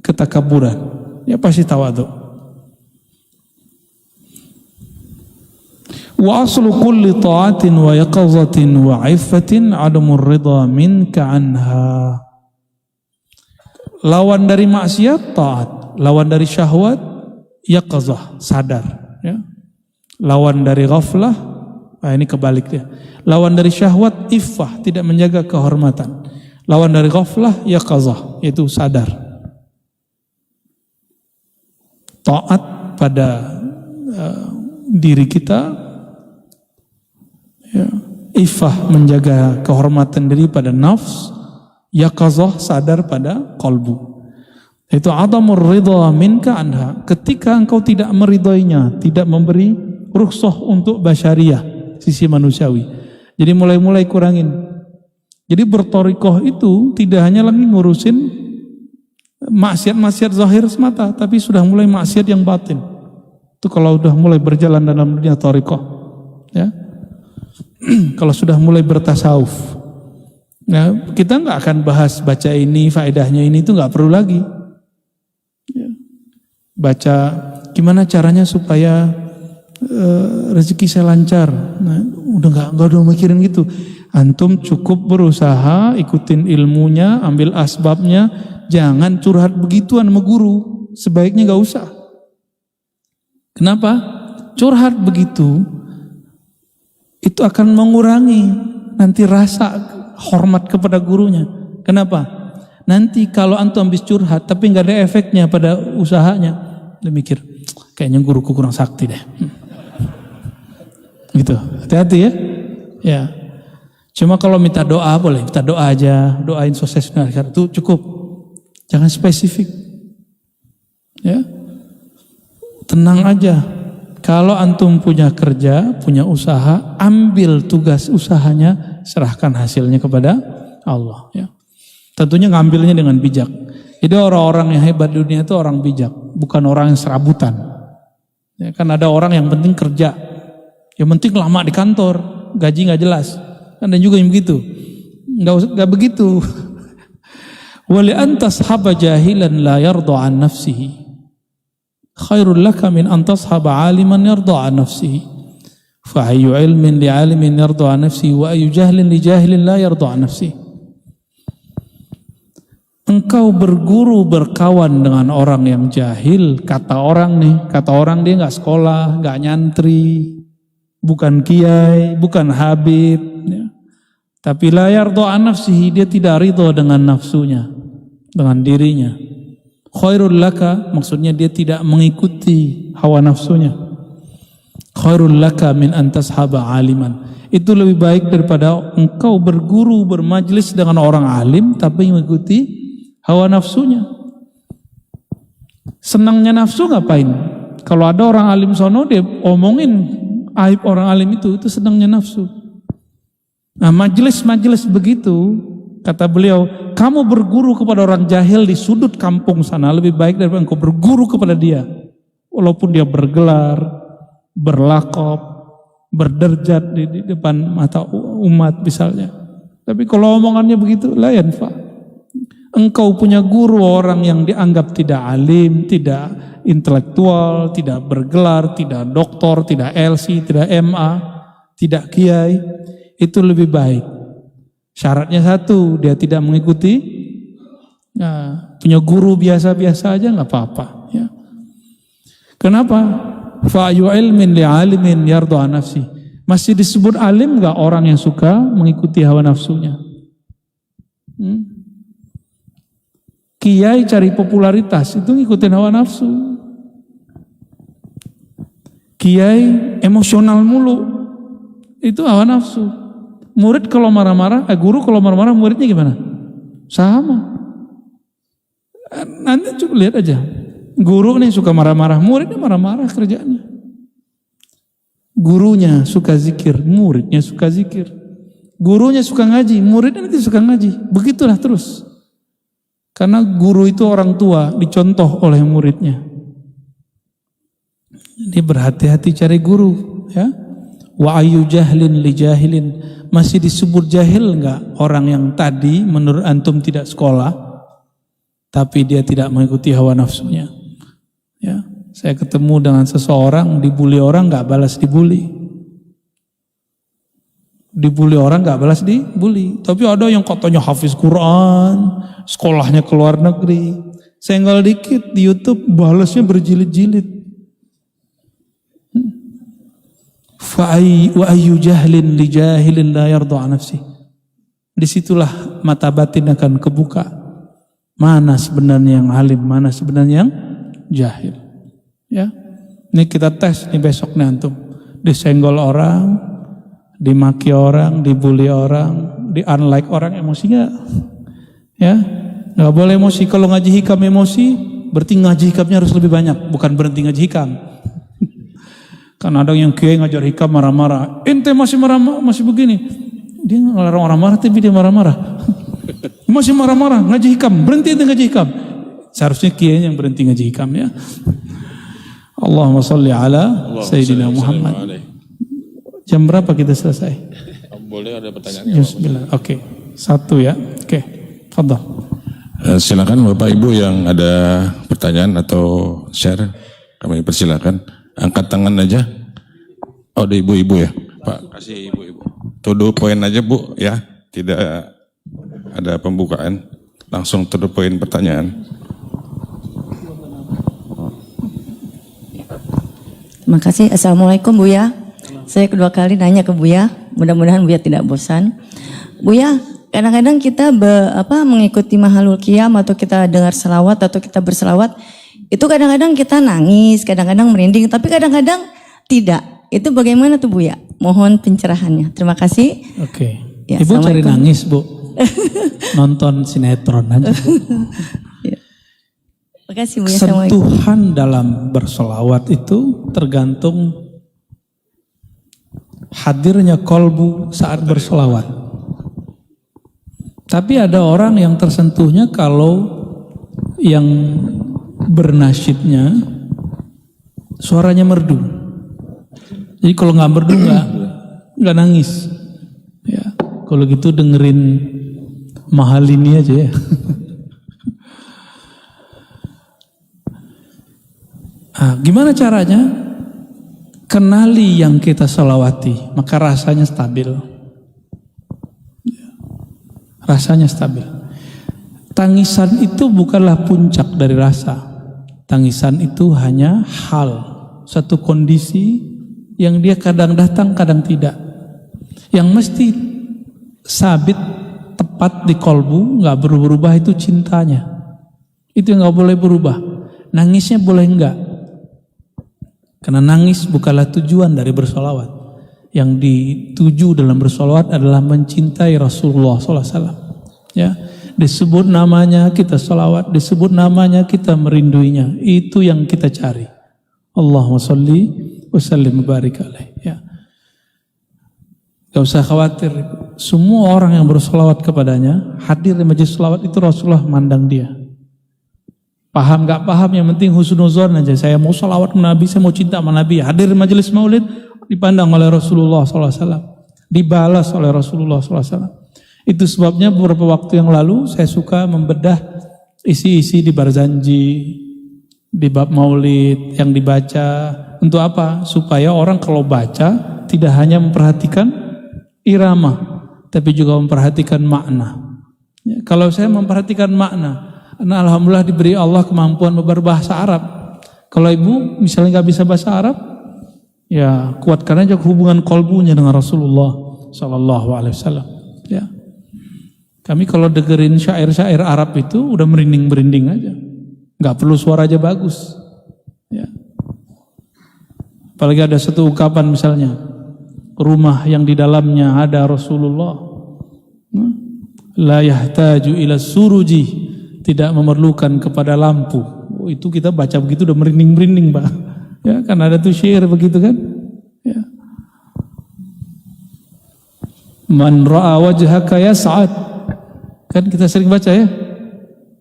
ketakaburan. Ya pasti tawadhu. Wa aslu kulli ta'atin wa yaqazatin wa 'iffatin 'adamur ridha minka anha. Lawan dari maksiat taat, lawan dari syahwat yaqazah, sadar ya. Lawan dari ghaflah, ini kebalik dia. Lawan dari syahwat iffah, tidak menjaga kehormatan. Lawan dari ghaflah yaqazah, yaitu sadar. Taat pada diri kita, ya, ifah menjaga kehormatan diri pada nafs, yaqazah sadar pada qalbu. Itu adamur ridha minka anha, ketika engkau tidak meridhoinya, tidak memberi rukhsah untuk basyariah, sisi manusiawi. Jadi mulai kurangin. Jadi bertorikoh itu tidak hanya lagi ngurusin maksiat-maksiat zahir semata, tapi sudah mulai maksiat yang batin. Itu kalau sudah mulai berjalan dalam dunia torikoh, ya. Kalau sudah mulai bertasawuf, ya, kita nggak akan bahas baca ini, faedahnya ini, itu nggak perlu lagi. Ya. Baca gimana caranya supaya rezeki saya lancar. Nah, udah nggak mikirin gitu. Antum cukup berusaha, ikutin ilmunya, ambil asbabnya, jangan curhat begituan sama guru. Sebaiknya nggak usah. Kenapa? Curhat begitu itu akan mengurangi nanti rasa hormat kepada gurunya. Kenapa? Nanti kalau antum habis curhat tapi nggak ada efeknya pada usahanya, dia mikir kayaknya guruku kurang sakti deh. Gitu. Hati-hati ya. Ya. Cuma kalau minta doa boleh, minta doa aja, doain sukses itu cukup. Jangan spesifik. Ya. Tenang aja. Kalau antum punya kerja, punya usaha, ambil tugas usahanya, serahkan hasilnya kepada Allah. Ya. Tentunya ngambilnya dengan bijak. Jadi orang-orang yang hebat di dunia itu orang bijak, bukan orang yang serabutan. Ya, kan ada orang yang penting kerja, yang penting lama di kantor, gaji nggak jelas. Ada juga yang begitu. Nggak begitu. Wali antas haba jahilan la yarda an nafsihi. Khairul laka min an tashaba aliman yarda an nafsihi. Fa ayyu ilmin li alimin yarda an nafsihi wa ayyu jahlin li jahilin la yarda an nafsihi. Engkau berguru berkawan dengan orang yang jahil, kata orang dia nggak sekolah, nggak nyantri, bukan kiai, bukan habib, ya. Tapi la yarda an nafsihi, dia tidak ridho dengan nafsunya, dengan dirinya. Khairul laka, maksudnya dia tidak mengikuti hawa nafsunya. Khairul laka min an tashaba aliman. Itu lebih baik daripada engkau berguru, bermajlis dengan orang alim tapi mengikuti hawa nafsunya. Senangnya nafsu ngapain? Kalau ada orang alim sono, dia omongin aib orang alim itu senangnya nafsu. Nah, majelis-majelis begitu, kata beliau, kamu berguru kepada orang jahil di sudut kampung sana lebih baik daripada engkau berguru kepada dia, walaupun dia bergelar, berlakop, berderjat di depan mata umat misalnya. Tapi kalau omongannya begitu, la yanfa. Engkau punya guru orang yang dianggap tidak alim, tidak intelektual, tidak bergelar, tidak doktor, tidak LC, tidak MA, tidak kiai, itu lebih baik. Syaratnya satu, dia tidak mengikuti. Nah, punya guru biasa-biasa aja nggak apa-apa. Ya. Kenapa? Fa'yu ilmin li alimin yarda an nafsi. Masih disebut alim nggak orang yang suka mengikuti hawa nafsunya? Kiai cari popularitas itu ngikutin hawa nafsu. Kiai emosional mulu, itu hawa nafsu. Murid kalau marah-marah, guru kalau marah-marah, muridnya gimana? Sama. Nanti coba lihat aja. Guru nih suka marah-marah, muridnya marah-marah kerjaannya. Gurunya suka zikir, muridnya suka zikir. Gurunya suka ngaji, muridnya nanti suka ngaji. Begitulah terus. Karena guru itu orang tua, dicontoh oleh muridnya. Jadi berhati-hati cari guru, ya. Wa ayyu jahlin li jahilin. Masih disebut jahil enggak orang yang tadi menurut antum tidak sekolah, tapi dia tidak mengikuti hawa nafsunya. Ya, saya ketemu dengan seseorang dibully orang enggak balas dibully. Dibully orang enggak balas dibully. Tapi ada yang katanya hafiz Quran, sekolahnya ke luar negeri, senggol dikit di YouTube balasnya berjilid-jilid. Wa ayyu jahlin li jahilin la yarda an nafsi. Disitulah mata batin akan kebuka. Mana sebenarnya yang alim, mana sebenarnya yang jahil. Ya. Ini kita tes nih besok nih antum. Disenggol orang, dimaki orang, dibully orang, di-unlike orang, emosi gak? Ya, gak boleh emosi. Kalau ngaji hikam emosi, berarti ngaji hikamnya harus lebih banyak, bukan berhenti ngaji hikam. Kan ada yang kiai ngajar hikam marah-marah. Ente masih marah-marah, masih begini. Dia ngelarang orang marah, tapi dia marah-marah. Masih marah-marah, ngaji hikam, berhenti ente ngaji hikam. Seharusnya kiai yang berhenti ngaji hikam ya. Allahumma salli ala Sayyidina Muhammad. Jam berapa kita selesai? Boleh ada pertanyaan? Oke, 1 ya. Oke, fadhal. Silakan Bapak Ibu yang ada pertanyaan atau share, kami persilakan. Angkat tangan aja. Oh, ada ibu-ibu ya, Pak. Kasih ibu-ibu. To the point aja Bu ya, tidak ada pembukaan. Langsung to the point pertanyaan. Terima kasih. Assalamualaikum Buya. Saya kedua kali nanya ke Buya. Mudah-mudahan Buya tidak bosan. Buya, kadang-kadang kita mengikuti mahalul qiyam atau kita dengar selawat atau kita berselawat, itu kadang-kadang kita nangis, kadang-kadang merinding, tapi kadang-kadang tidak. Itu bagaimana tuh Buya? Mohon pencerahannya. Terima kasih. Oke. Ya, Ibu cari nangis Bu. Nonton sinetron aja Bu. Terima kasih Buya. Sentuhan dalam bersolawat itu tergantung hadirnya kolbu saat bersolawat. Tapi ada orang yang tersentuhnya kalau yang bernasyidnya suaranya merdu. Jadi kalau nggak merdu nggak nangis. Ya, kalau gitu dengerin mahal ini aja ya. Nah, gimana caranya? Kenali yang kita sholawati, maka rasanya stabil. Rasanya stabil. Tangisan itu bukanlah puncak dari rasa. Tangisan itu hanya hal, satu kondisi yang dia kadang datang, kadang tidak. Yang mesti sabit, tepat di kolbu, nggak berubah itu cintanya. Itu yang nggak boleh berubah. Nangisnya boleh enggak. Karena nangis bukanlah tujuan dari bersolawat. Yang dituju dalam bersolawat adalah mencintai Rasulullah SAW. Ya, disebut namanya kita solawat, disebut namanya kita merinduinya. Itu yang kita cari. Allahumma sholli wa sallim barik alaih. Ya, gak usah khawatir. Semua orang yang bersolawat kepadanya, hadir di majelis solawat itu Rasulullah mandang dia. Paham gak paham, yang penting husnuzon aja. Saya mau salawat ke Nabi, saya mau cinta sama Nabi. Hadir di majelis maulid, dipandang oleh Rasulullah SAW. Dibalas oleh Rasulullah SAW. Itu sebabnya beberapa waktu yang lalu saya suka membedah isi-isi di Barzanji, di bab maulid yang dibaca. Untuk apa? Supaya orang kalau baca tidak hanya memperhatikan irama, tapi juga memperhatikan makna. Ya, kalau saya memperhatikan makna, karena alhamdulillah diberi Allah kemampuan berbahasa Arab. Kalau ibu misalnya nggak bisa bahasa Arab, ya kuatkan aja hubungan kolbunya dengan Rasulullah Sallallahu Alaihi Wasallam. Ya, kami kalau dengerin syair-syair Arab itu udah merinding-merinding aja, nggak perlu suara aja bagus. Ya, apalagi ada satu ungkapan misalnya, rumah yang di dalamnya ada Rasulullah, la yahtaju ila suruji, tidak memerlukan kepada lampu. Oh, itu kita baca begitu udah merinding-merinding, Pak. Ya, kan ada tuh syair begitu kan? Ya. Man ra'a wajhaka yas'ad. Kan kita sering baca ya.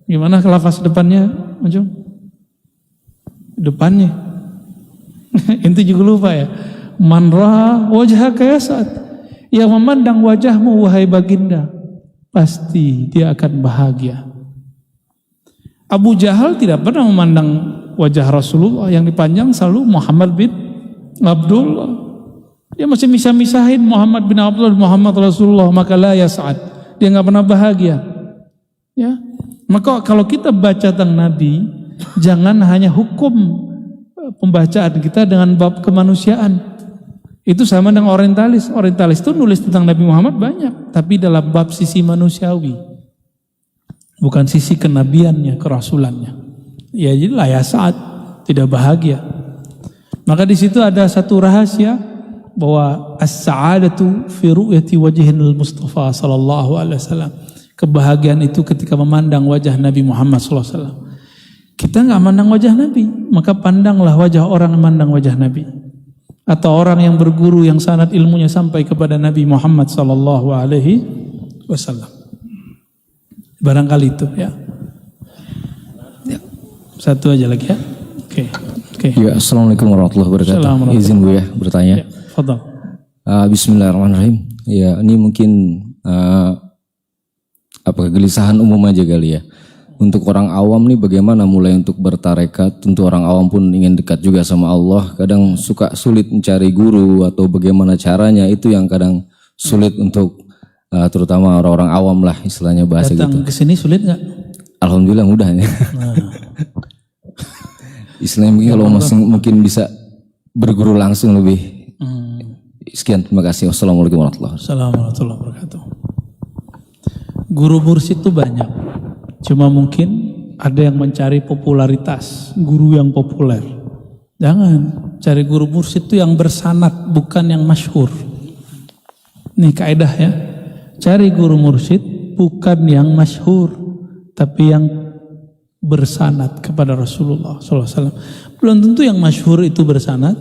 Gimana lafaz depannya, Majum? Depannya. Inti juga lupa ya. Man ra'a wajhaka yas'ad. Yang memandang wajahmu wahai baginda, pasti dia akan bahagia. Abu Jahal tidak pernah memandang wajah Rasulullah, yang dipandang selalu Muhammad bin Abdullah. Dia masih misah-misahin Muhammad bin Abdullah dan Muhammad Rasulullah, maka la yas'ad. Dia nggak pernah bahagia. Ya, maka kalau kita baca tentang Nabi, jangan hanya hukum pembacaan kita dengan bab kemanusiaan. Itu sama dengan orientalis. Orientalis itu nulis tentang Nabi Muhammad banyak, tapi dalam bab sisi manusiawi. Bukan sisi kenabiannya, kerasulannya. Ya jadi layak saat tidak bahagia. Maka di situ ada satu rahasia bahwa as-sa'adatu fi ru'yati wajhil Mustafa sallallahu alaihi wasallam. Kebahagiaan itu ketika memandang wajah Nabi Muhammad sallallahu alaihi wasallam. Kita enggak mandang wajah Nabi, maka pandanglah wajah orang yang mandang wajah Nabi. Atau orang yang berguru yang sanad ilmunya sampai kepada Nabi Muhammad sallallahu alaihi wasallam. Barangkali itu ya. Satu aja lagi ya. Oke. Ya, assalamualaikum warahmatullahi wabarakatuh. Assalamualaikum. Izin Bu ya bertanya. Ya, fadhal. Bismillahirrahmanirrahim. Ya, ini mungkin kegelisahan umum aja kali ya. Untuk orang awam nih bagaimana mulai untuk bertarekat? Tentu orang awam pun ingin dekat juga sama Allah. Kadang suka sulit mencari guru atau bagaimana caranya, itu yang kadang sulit untuk terutama orang-orang awam lah istilahnya bahasa Datang gitu. ke sini sulit nggak? Alhamdulillah mudah ya. Istilahnya mungkin kalau mungkin bisa berguru langsung lebih. Sekian, terima kasih. Wassalamualaikum warahmatullahi wabarakatuh. Assalamualaikum warahmatullahi wabarakatuh. Guru mursyid itu banyak. Cuma mungkin ada yang mencari popularitas, guru yang populer. Jangan, cari guru mursyid itu yang bersanad, bukan yang masyhur. Ini kaidah ya. Cari guru mursyid bukan yang masyhur, tapi yang bersanad kepada Rasulullah SAW. Belum tentu yang masyhur itu bersanad.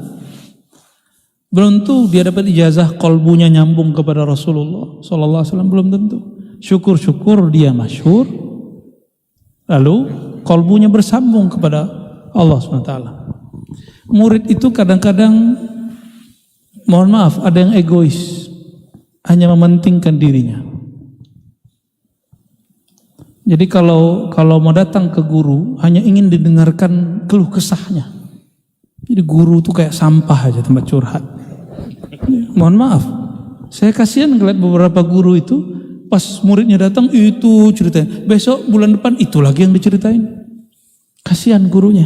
Belum tentu dia dapat ijazah kolbunya nyambung kepada Rasulullah SAW. Belum tentu. Syukur-syukur dia masyhur, lalu kolbunya bersambung kepada Allah SWT. Murid itu kadang-kadang, mohon maaf, ada yang egois, hanya mementingkan dirinya. Jadi kalau mau datang ke guru, hanya ingin didengarkan keluh kesahnya. Jadi guru itu kayak sampah aja, tempat curhat. Mohon maaf, saya kasihan ngeliat beberapa guru itu, pas muridnya datang itu ceritain, besok bulan depan itu lagi yang diceritain. Kasihan gurunya.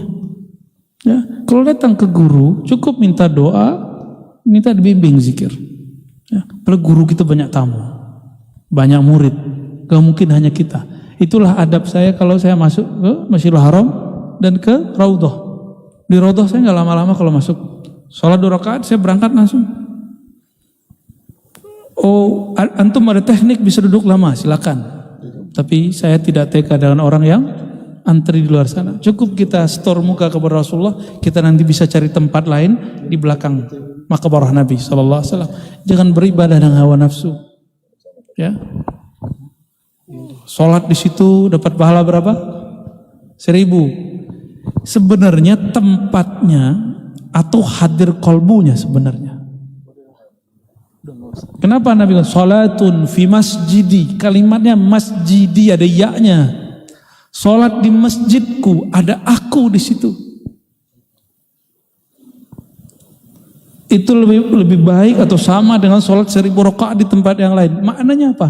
Ya, kalau datang ke guru cukup minta doa, minta dibimbing zikir. Ya, padahal guru kita banyak tamu, banyak murid, gak mungkin hanya kita. Itulah adab saya kalau saya masuk ke Masjidil Haram dan ke Raudhah. Di Raudhah saya nggak lama-lama kalau masuk. Sholat 2 rakaat saya berangkat langsung. Oh, antum ada teknik bisa duduk lama, silakan. Tapi saya tidak tega dengan orang yang antri di luar sana. Cukup kita setor muka kepada Rasulullah, kita nanti bisa cari tempat lain di belakang maqbarah Nabi sallallahu alaihi wasallam. Jangan beribadah dengan hawa nafsu. Ya. Sholat di situ dapat pahala berapa? 1000. Sebenarnya tempatnya atau hadir kolbunya sebenarnya. Kenapa Nabi bilang sholatun fi masjidi? Kalimatnya masjidi, ada ya-nya. Sholat di masjidku, ada aku di situ. Itu lebih baik atau sama dengan sholat 1000 rakaat di tempat yang lain. Maknanya apa?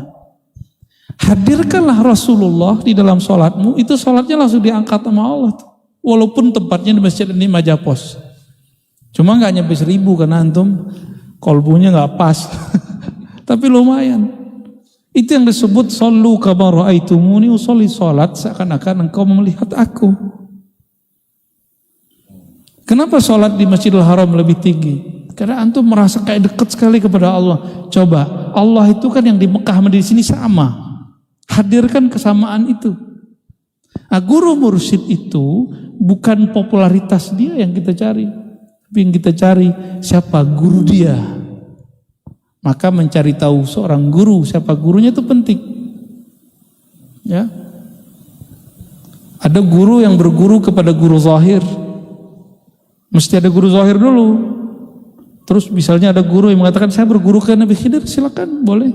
Hadirkanlah Rasulullah di dalam sholatmu, itu sholatnya langsung diangkat sama Allah. Walaupun tempatnya di masjid ini Majapos. Cuma gak nyampe 1000 karena antum kolbunya gak pas. Tapi lumayan. Itu yang disebut shollu kama ra'aitumuni usolli, sholat seakan-akan engkau melihat aku. Kenapa sholat di Masjidil Haram lebih tinggi? Karena antum merasa kayak dekat sekali kepada Allah. Coba, Allah itu kan yang di Mekah sama di sini sama. Hadirkan kesamaan itu. Nah, guru mursyid itu bukan popularitas dia yang kita cari, tapi yang kita cari siapa guru dia. Maka mencari tahu seorang guru, siapa gurunya itu penting. Ya. Ada guru yang berguru kepada guru zahir. Mesti ada guru zahir dulu. Terus misalnya ada guru yang mengatakan saya berguru ke Nabi Khidir, silakan, boleh.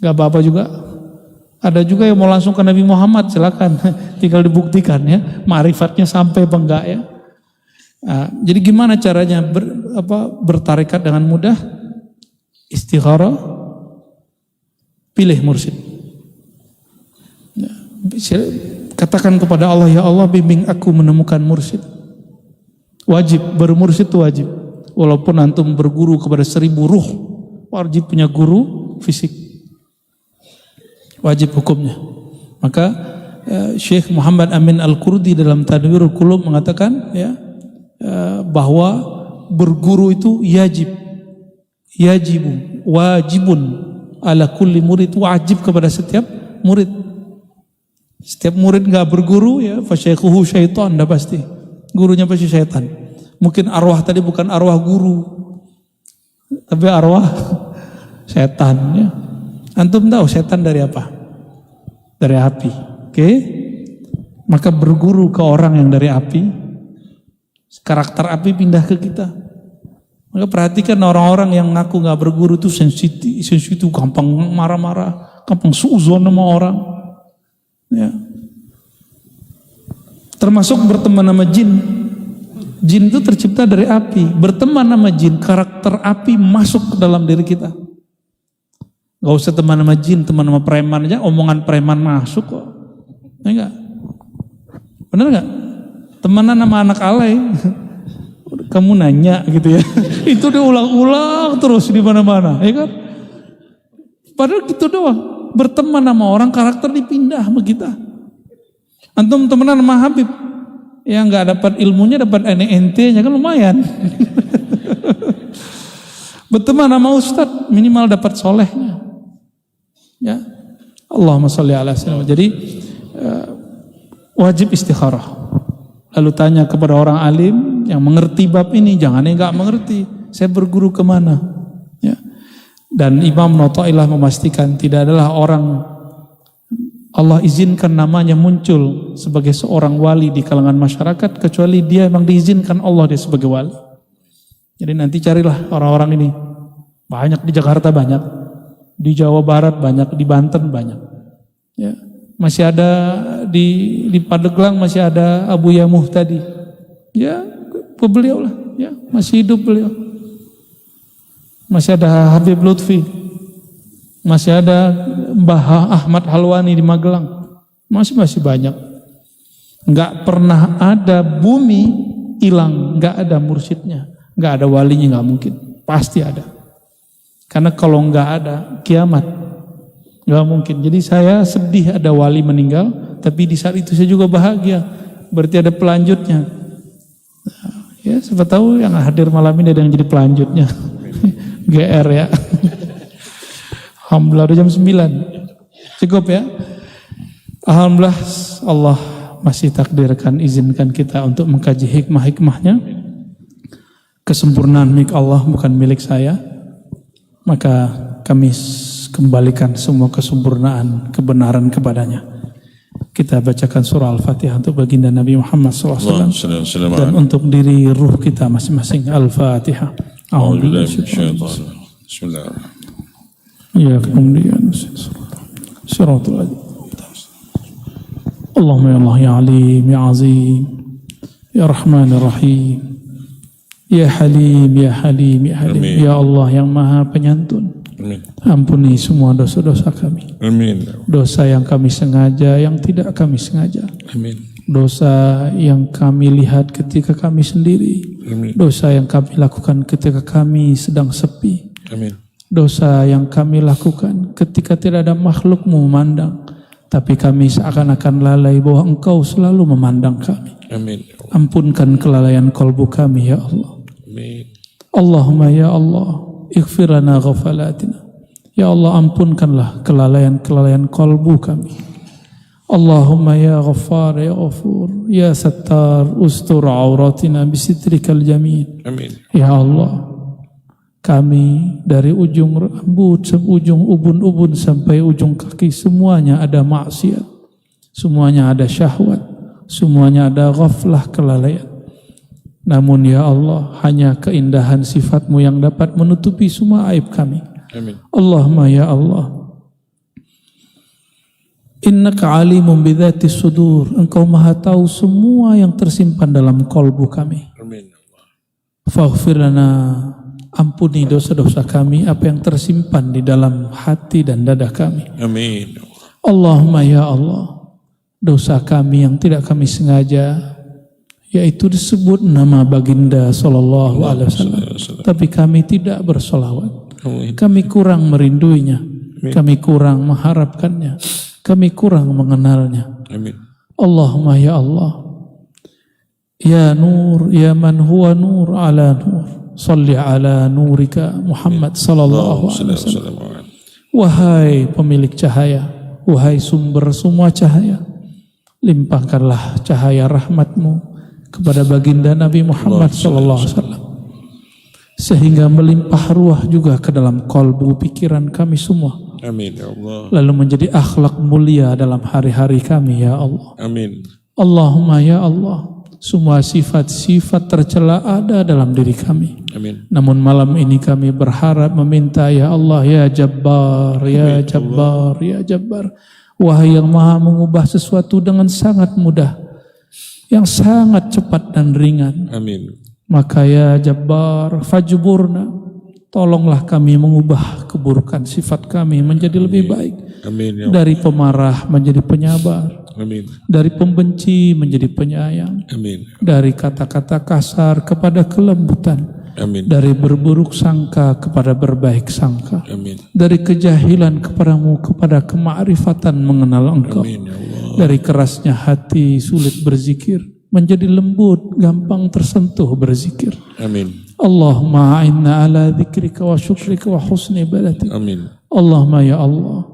Gak apa-apa juga. Ada juga yang mau langsung ke Nabi Muhammad, silakan. Tinggal dibuktikan ya, ma'rifatnya sampai apa enggak ya. Nah, jadi gimana caranya bertarekat dengan mudah? Istikharah, pilih mursyid. Katakan kepada Allah, ya Allah bimbing aku menemukan mursyid. Wajib, bermursyid itu wajib. Walaupun antum berguru kepada 1000 ruh, wajib punya guru fisik. Wajib hukumnya. Maka Syekh Muhammad Amin Al-Qurdi dalam Tadwirul Qulub mengatakan ya, bahwa berguru itu wajibun ala kulli murid, wajib kepada setiap murid. Setiap murid nggak berguru ya fasyaikhuhu syaitan, dah pasti gurunya pasti syaitan. Mungkin arwah tadi bukan arwah guru, tapi arwah setan ya. Antum tahu setan dari apa? Dari api. Oke? Maka berguru ke orang yang dari api, karakter api pindah ke kita. Maka perhatikan orang-orang yang ngaku nggak berguru itu sensitif, gampang marah-marah, gampang suuzon sama orang. Ya. Termasuk berteman sama jin. Jin itu tercipta dari api. Berteman sama jin, karakter api masuk ke dalam diri kita. Gak usah teman sama jin, teman sama preman aja, omongan preman masuk kok. Ya enggak? Bener gak? Temenan sama anak alay, kamu nanya gitu ya. Itu dia ulang-ulang terus di mana-mana, ya kan? Padahal gitu doang. Berteman sama orang, karakter dipindah sama kita. Antum temenan sama Habib, ya nggak dapat ilmunya, dapat NNT-nya kan lumayan. Berteman sama Ustadz, minimal dapat solehnya. Ya, Allahumma sholli ala sayyidina. Jadi wajib istikharah. Lalu tanya kepada orang alim yang mengerti bab ini, jangan yang nggak mengerti. Saya berguru kemana? Ya. Dan Imam Nawawi memastikan tidak adalah orang Allah izinkan namanya muncul sebagai seorang wali di kalangan masyarakat kecuali dia memang diizinkan Allah dia sebagai wali. Jadi nanti carilah orang-orang ini. Banyak di Jakarta, banyak di Jawa Barat, banyak di Banten, banyak. Ya. Masih ada di Pandeglang, masih ada Abu Yamuh tadi. Ya, beliau lah, ya, masih hidup beliau. Masih ada Habib Lutfi. Masih ada Mbah Ahmad Halwani di Magelang. Masih banyak. Enggak pernah ada bumi hilang, enggak ada mursyidnya, enggak ada walinya, enggak mungkin. Pasti ada. Karena kalau enggak ada kiamat, enggak mungkin. Jadi saya sedih ada wali meninggal, tapi di saat itu saya juga bahagia. Berarti ada pelanjutnya. Ya, siapa tahu yang hadir malam ini ada yang jadi pelanjutnya. GR ya. Alhamdulillah udah jam 9. Cukup ya. Alhamdulillah Allah masih takdirkan, izinkan kita untuk mengkaji hikmah-hikmahnya. Kesempurnaan milik Allah bukan milik saya. Maka kami kembalikan semua kesempurnaan, kebenaran kepadanya. Kita bacakan surah Al-Fatihah untuk baginda Nabi Muhammad SAW. Dan untuk diri ruh kita masing-masing. Al-Fatihah. Bismillahirrahmanirrahim. Ya kemudian Siratul Adzim. Allahumma ya Allah ya Alim ya Azim ya Rahman ya Rahim ya Halim ya Halim ya Halim. Amin. Ya Allah yang Maha Penyantun. Amin. Ampuni semua dosa-dosa kami. Amin. Dosa yang kami sengaja, yang tidak kami sengaja. Amin. Dosa yang kami lihat ketika kami sendiri. Amin. Dosa yang kami lakukan ketika kami sedang sepi. Amin. Dosa yang kami lakukan ketika tidak ada makhlukmu memandang, tapi kami seakan-akan lalai bahwa Engkau selalu memandang kami. Amin. Ampunkan kelalaian kolbu kami ya Allah. Amin. Allahumma ya Allah, ighfir lana ghafalatina. Ya Allah, ampunkanlah kelalaian kolbu kami. Allahumma ya Ghaffar ya Ghafur ya Sattar ustur auratina bisitrikal jamil. Amin. Ya Allah, kami dari ujung rambut, ujung ubun-ubun sampai ujung kaki semuanya ada maksiat, semuanya ada syahwat, semuanya ada ghaflah, kelalaian. Namun ya Allah, hanya keindahan sifat-Mu yang dapat menutupi semua aib kami. Amin. Allahumma ya Allah, Innaka alimun bidzati sudur. Engkau maha tahu semua yang tersimpan dalam kolbu kami. Amin. Faghfir lana, ampuni dosa-dosa kami, apa yang tersimpan di dalam hati dan dada kami. Amin. Allahumma ya Allah, dosa kami yang tidak kami sengaja, yaitu disebut nama baginda sallallahu alaihi wasallam, tapi kami tidak bersolawat. Kami kurang merinduinya, kami kurang mengharapkannya, kami kurang mengenalnya. Amin. Allahumma ya Allah, Ya nur, ya man huwa nur ala nur, salli ala nurika Muhammad sallallahu alaihi wasallam. Wahai pemilik cahaya, wahai sumber semua cahaya, limpahkanlah cahaya rahmatmu kepada baginda Nabi Muhammad sallallahu alaihi wasallam, sehingga melimpah ruah juga ke dalam kalbu pikiran kami semua. Amin ya Allah. Lalu menjadi akhlak mulia dalam hari-hari kami ya Allah. Amin. Allahumma ya Allah, semua sifat-sifat tercela ada dalam diri kami. Amin. Namun malam ini kami berharap meminta ya Allah, ya Jabbar, ya Jabbar, ya Jabbar. Wahai yang maha mengubah sesuatu dengan sangat mudah, yang sangat cepat dan ringan. Amin. Maka ya Jabbar, fajburna, tolonglah kami mengubah keburukan sifat kami menjadi lebih baik. Amin ya Allah. Dari pemarah menjadi penyabar. Amin. Dari pembenci menjadi penyayang. Amin. Dari kata-kata kasar kepada kelembutan. Amin. Dari berburuk sangka kepada berbaik sangka. Amin. Dari kejahilan kepadamu kepada kemakrifatan mengenal Engkau. Amin ya Allah. Dari kerasnya hati sulit berzikir menjadi lembut, gampang tersentuh berzikir. Amin. Allahumma a'inna ala dzikrika wa syukrika wa husni ibadatik. Amin. Allahumma ya Allah,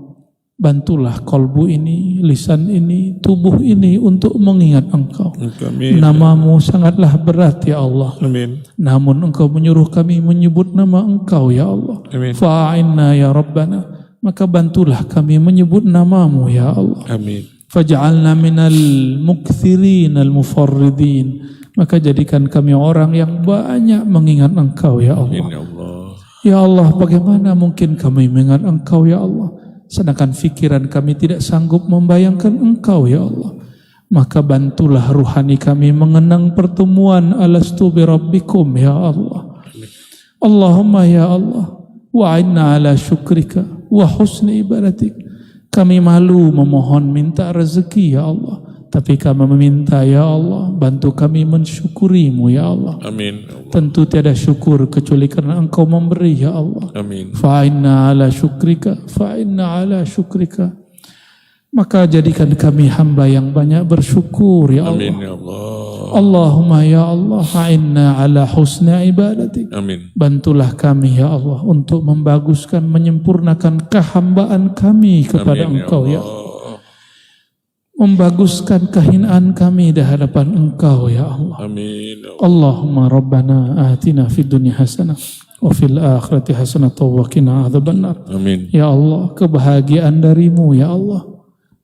bantulah kalbu ini, lisan ini, tubuh ini untuk mengingat Engkau. Amin. Namamu sangatlah berat ya Allah. Amin. Namun Engkau menyuruh kami menyebut nama Engkau ya Allah. Amin. Fa'inna ya Rabbana, maka bantulah kami menyebut namamu ya Allah. Amin. Faj'alna minal mukthirin al-mufarridin, maka jadikan kami orang yang banyak mengingat Engkau ya Allah. Amin ya Allah. Ya Allah, bagaimana mungkin kami mengingat Engkau ya Allah, sedangkan fikiran kami tidak sanggup membayangkan Engkau ya Allah. Maka bantulah ruhani kami mengenang pertemuan alastu bi rabbikum ya Allah. Allahumma ya Allah, wa'inna ala syukrika wa husni ibadatik. Kami malu memohon minta rezeki ya Allah, tapi kami meminta ya Allah, bantu kami mensyukurimu ya Allah. Amin. Tentu tiada syukur kecuali karena Engkau memberi ya Allah. Amin. Fa'inna ala syukrika, fa'inna ala syukrika. Maka jadikan kami hamba yang banyak bersyukur ya Allah. Amin ya Allah. Allahumma ya Allah, fa'inna ala husna ibadatik. Amin. Bantulah kami ya Allah untuk membaguskan, menyempurnakan kehambaan kami kepada Amin, Engkau ya Allah. Allah. Membaguskan kehinaan kami di hadapan Engkau ya Allah. Amin. Allahumma rabbana atina fid dunya hasanah wa fil akhirati hasanah wa qina adzabannar. Amin. Ya Allah, kebahagiaan darimu ya Allah,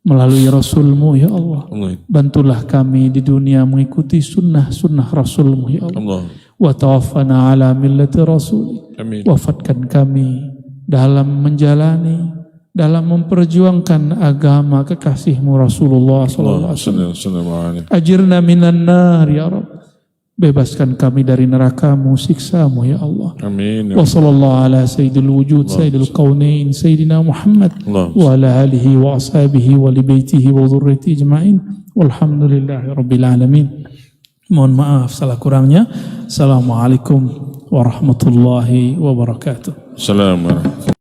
melalui Rasulmu ya Allah. Allah. Bantulah kami di dunia mengikuti sunnah-sunnah Rasulmu ya Allah. Allah. Wa tawaffana ala millati Rasul. Amin. Wafatkan kami dalam menjalani, dalam memperjuangkan agama kekasihmu Rasulullah sallallahu alaihi wasallam. Ajirna minan nar ya Rabb. Bebaskan kami dari neraka-Mu, siksa-Mu ya Allah. Amin. Wa sallallahu ala sayyidil wujud, sayyidil qawnain, sayyidina Muhammad Allah. wa ala alihi wa ashabihi wa li baitihi wa dhurriyyatihi ajma'in. Walhamdulillahi rabbil alamin. Mohon maaf salah kurangnya. Assalamualaikum warahmatullahi wabarakatuh. Assalamualaikum.